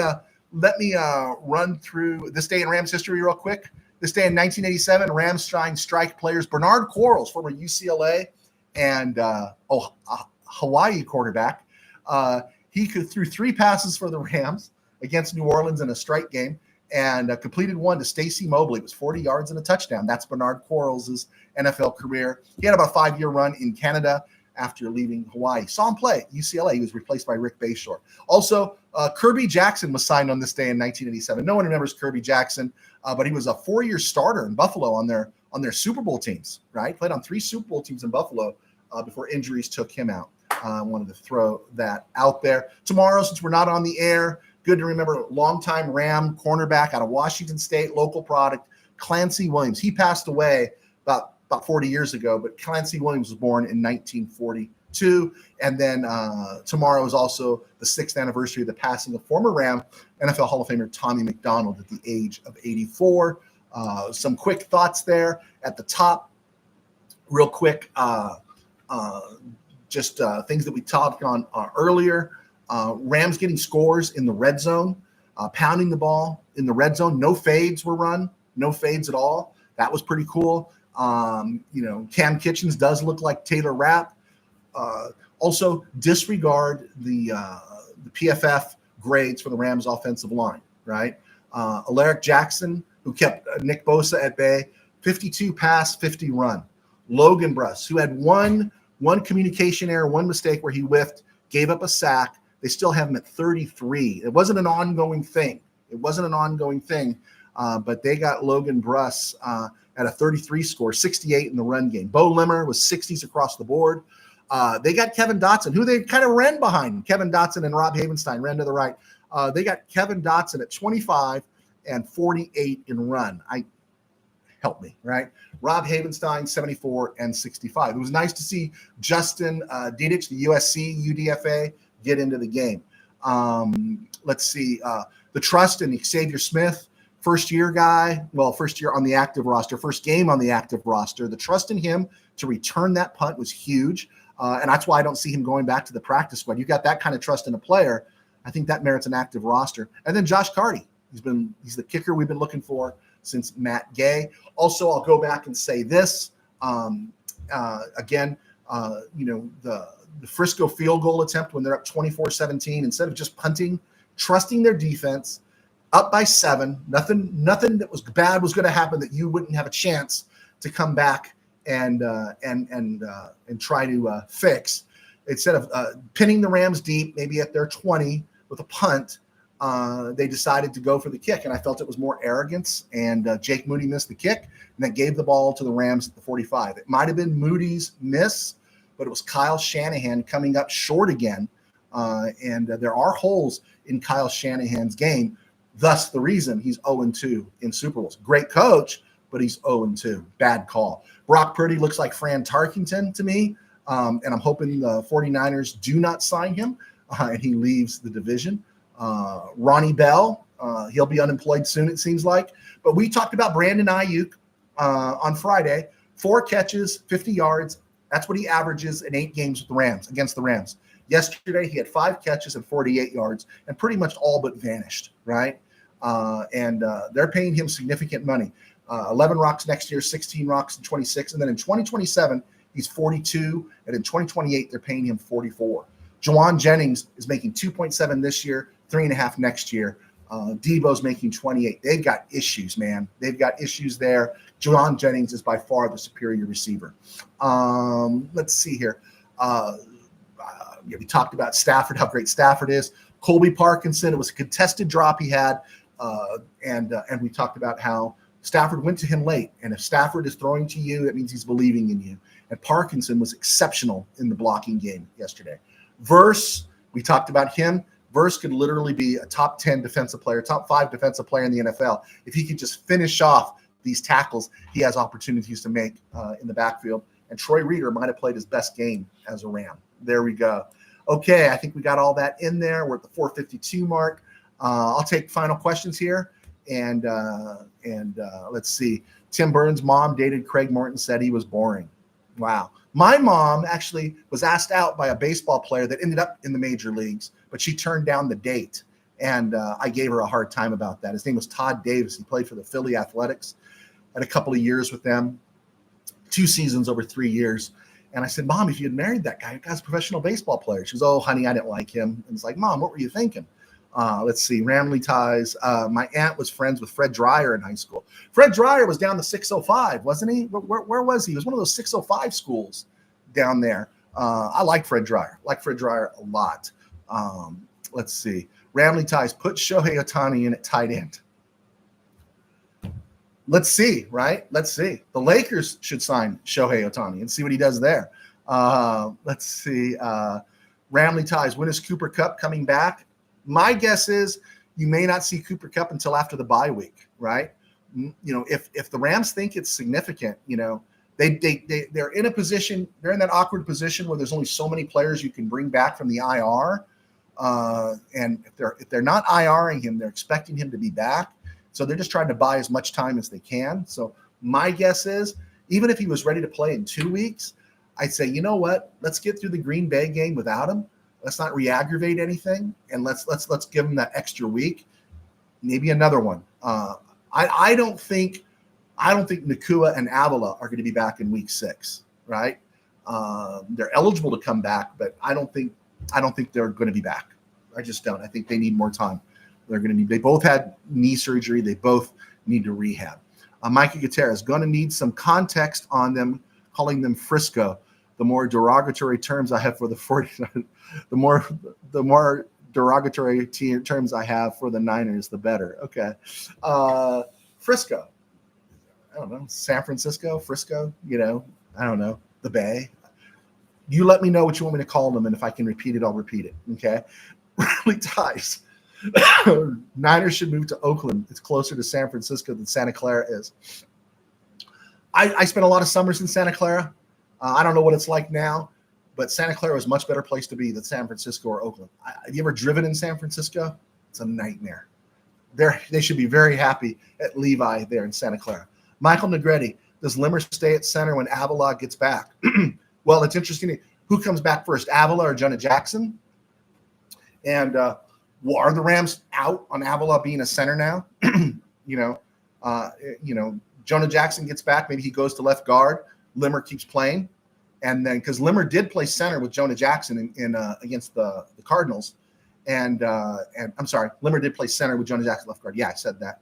run through this day in Rams history real quick. This day in 1987, Rams strike players Bernard Quarles, former UCLA and Hawaii quarterback. He threw 3 passes for the Rams against New Orleans in a strike game and completed 1 to Stacy Mobley. It was 40 yards and a touchdown. That's Bernard Quarles' NFL career. He had about a 5-year run in Canada after leaving Hawaii. Saw him play at UCLA. He was replaced by Rick Bayshore. Also, Kirby Jackson was signed on this day in 1987. No one remembers Kirby Jackson, but he was a 4-year starter in Buffalo on their Super Bowl teams, right? Played on 3 Super Bowl teams in Buffalo before injuries took him out. I wanted to throw that out there. Tomorrow, since we're not on the air, good to remember longtime Ram cornerback out of Washington State, local product, Clancy Williams. He passed away about 40 years ago, but Clancy Williams was born in 1942. And then tomorrow is also the 6th anniversary of the passing of former Ram NFL Hall of Famer Tommy McDonald at the age of 84. Some quick thoughts there at the top, real quick. Just things that we talked on earlier. Rams getting scores in the red zone, pounding the ball in the red zone. No fades were run, no fades at all. That was pretty cool. Cam Kitchens does look like Taylor Rapp. Also, disregard the PFF grades for the Rams offensive line, right? Alaric Jackson, who kept Nick Bosa at bay, 52 pass, 50 run. Logan Bruss, who had one communication error, one mistake where he whiffed, gave up a sack. They still have him at 33. It wasn't an ongoing thing. But they got Logan Bruss at a 33 score, 68 in the run game. Bo Limmer was 60s across the board. They got Kevin Dotson, who they kind of ran behind. Kevin Dotson and Rob Havenstein ran to the right. They got Kevin Dotson at 25 and 48 in run. Help me, right? Rob Havenstein, 74 and 65. It was nice to see Justin Didich, the USC UDFA, get into the game. Let's see. The trust in Xavier Smith, first year on the active roster, first game on the active roster. The trust in him to return that punt was huge. And that's why I don't see him going back to the practice squad. You got that kind of trust in a player. I think that merits an active roster. And then Josh Carty. He's the kicker we've been looking for since Matt Gay. Also, I'll go back and say this. Again, the Frisco field goal attempt when they're up 24-17, instead of just punting, trusting their defense, up by 7, nothing that was bad was going to happen that you wouldn't have a chance to come back and try to fix. Instead of pinning the Rams deep, maybe at their 20 with a punt, they decided to go for the kick, and I felt it was more arrogance. And Jake Moody missed the kick, and then gave the ball to the Rams at the 45. It might have been Moody's miss, but it was Kyle Shanahan coming up short again. And there are holes in Kyle Shanahan's game. Thus, the reason he's 0-2 in Super Bowls. Great coach, but he's 0-2. Bad call. Brock Purdy looks like Fran Tarkenton to me, and I'm hoping the 49ers do not sign him, and he leaves the division. Ronnie Bell, he'll be unemployed soon, it seems like. But we talked about Brandon Ayuk on Friday. 4 catches, 50 yards. That's what he averages in 8 games with the Rams, against the Rams. Yesterday, he had 5 catches and 48 yards, and pretty much all but vanished, right? And they're paying him significant money. 11 rocks next year, 16 rocks in 26. And then in 2027, he's 42. And in 2028, they're paying him 44. Juwan Jennings is making 2.7 this year, 3.5 next year. Debo's making 28. They've got issues, man. They've got issues there. Juwan Jennings is by far the superior receiver. Let's see here. We talked about Stafford, how great Stafford is. Colby Parkinson, it was a contested drop he had. And we talked about how Stafford went to him late. And if Stafford is throwing to you, that means he's believing in you. And Parkinson was exceptional in the blocking game yesterday. Verse, we talked about him. Verse could literally be a top 10 defensive player, top 5 defensive player in the NFL. If he could just finish off these tackles, he has opportunities to make in the backfield. And Troy Reeder might have played his best game as a Ram. There we go. Okay, I think we got all that in there. We're at the 4:52 mark. I'll take final questions here. And let's see. Tim Burns' mom dated Craig Morton, said he was boring. Wow. My mom actually was asked out by a baseball player that ended up in the major leagues, but she turned down the date. And I gave her a hard time about that. His name was Todd Davis. He played for the Philly Athletics. Had a couple of years with them, 2 seasons over 3 years. And I said, Mom, if you had married that guy, that guy's a professional baseball player. She goes, oh, honey, I didn't like him. And it's like, Mom, what were you thinking? Let's see, Ramley ties. My aunt was friends with Fred Dreyer in high school. Fred Dreyer was down the 605, wasn't he? Where was he? He was one of those 605 schools down there. I like Fred Dreyer. Like Fred Dreyer a lot. Let's see. Ramley ties, put Shohei Ohtani in at tight end. Let's see, right? Let's see. The Lakers should sign Shohei Ohtani and see what he does there. Let's see. Ramley ties, when is Cooper Kupp coming back? My guess is you may not see Cooper Kupp until after the bye week, right? If the Rams think it's significant, they're in a position, they're in that awkward position where there's only so many players you can bring back from the IR. And if they're not IRing him, they're expecting him to be back. So they're just trying to buy as much time as they can. So my guess is, even if he was ready to play in 2 weeks, I'd say, you know what? Let's get through the Green Bay game without him. Let's not re-aggravate anything, and let's give him that extra week, maybe another one. I don't think Nakua and Avila are going to be back in week 6, right? They're eligible to come back, but I don't think they're going to be back. I just don't. I think they need more time. They both had knee surgery. They both need to rehab. Mikey Gutierrez going to need some context on them calling them Frisco. The more derogatory terms I have for the 49ers, the more derogatory terms I have for the Niners, the better. Okay. Frisco. I don't know. San Francisco, Frisco, I don't know. The Bay. You let me know what you want me to call them, and if I can repeat it, I'll repeat it. Okay. Really ties. Niners should move to Oakland. It's closer to San Francisco than Santa Clara is. I spent a lot of summers in Santa Clara. I don't know what it's like now, but Santa Clara is a much better place to be than San Francisco or Oakland. Have you ever driven in San Francisco? It's a nightmare. They should be very happy at Levi there in Santa Clara. Michael Negretti, does Limmer stay at center when Avila gets back? Well, it's interesting. Who comes back first, Avila or Jonah Jackson? And are the Rams out on Avila being a center now? Jonah Jackson gets back. Maybe he goes to left guard. Limmer keeps playing. And then because Limmer did play center with Jonah Jackson in against the Cardinals. And I'm sorry, Limmer did play center with Jonah Jackson left guard. Yeah, I said that.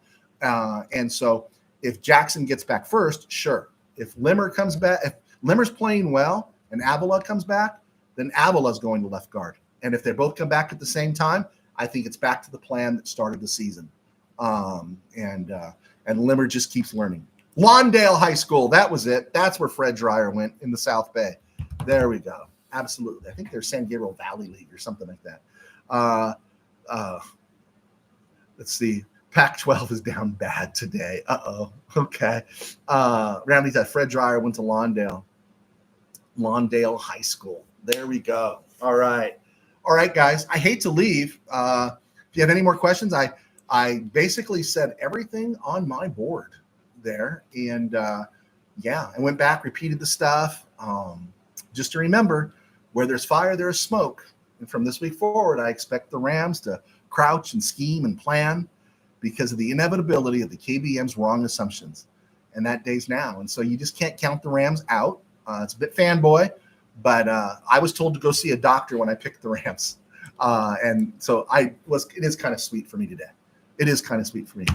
And so if Jackson gets back first, sure. If Limmer comes back, if Limmer's playing well and Avila comes back, then Avila's going to left guard. And if they both come back at the same time, I think it's back to the plan that started the season. And Limmer just keeps learning. Lawndale High School, that was it. That's where Fred Dreyer went in the South Bay. There we go. Absolutely. I think there's San Gabriel Valley League or something like that. Let's see. Pac-12 is down bad today. Uh-oh. Okay. Ramley said Fred Dreyer went to Lawndale High School. There we go. All right, guys. I hate to leave. If you have any more questions, I basically said everything on my board there. And I went back, repeated the stuff. Just to remember, where there's fire, there is smoke. And from this week forward, I expect the Rams to crouch and scheme and plan because of the inevitability of the KBM's wrong assumptions. And that day's now. And so you just can't count the Rams out. It's a bit fanboy, but I was told to go see a doctor when I picked the Rams. And so it is kind of sweet for me today. It is kind of sweet for me.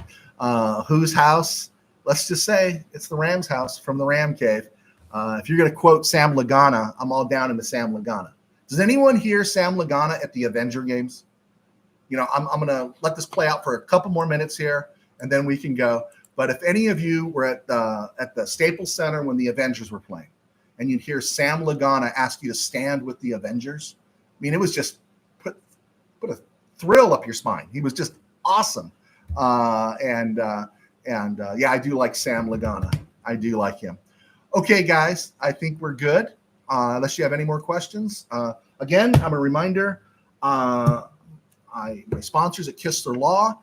Whose house? Let's just say it's the Rams house from the Ram Cave. If you're going to quote Sam Lagana, I'm all down into Sam Lagana. Does anyone hear Sam Lagana at the Avenger games? I'm going to let this play out for a couple more minutes here, and then we can go. But if any of you were at the Staples Center when the Avengers were playing, and you'd hear Sam Lagana ask you to stand with the Avengers, I mean, it was just put a thrill up your spine. He was just awesome. I do like Sam Lagana. I do like him. Okay, guys, I think we're good. Unless you have any more questions. Again, I'm a reminder, my sponsors at Kistler Law,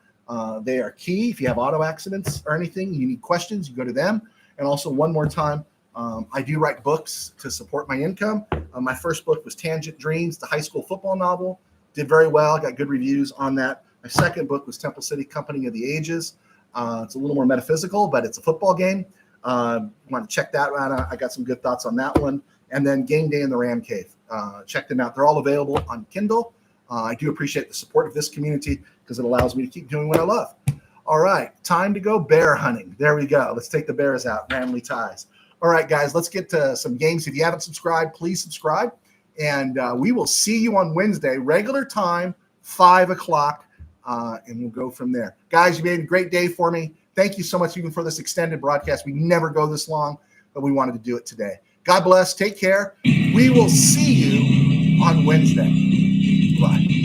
they are key. If you have auto accidents or anything, you need questions, you go to them. And also, one more time, I do write books to support my income. My first book was Tangent Dreams, the high school football novel. Did very well, got good reviews on that. My second book was Temple City Company of the Ages. It's a little more metaphysical, but it's a football game. Want to check that out. I got some good thoughts on that one. And then Game Day in the Ram Cave. Check them out. They're all available on Kindle. I do appreciate the support of this community because it allows me to keep doing what I love. All right, time to go bear hunting. There we go. Let's take the bears out. Ramley ties. All right, guys, let's get to some games. If you haven't subscribed, please subscribe. And we will see you on Wednesday, regular time, 5 o'clock, and we'll go from there. Guys, you made a great day for me. Thank you so much even for this extended broadcast. We never go this long, but we wanted to do it today. God bless. Take care. We will see you on Wednesday. Bye.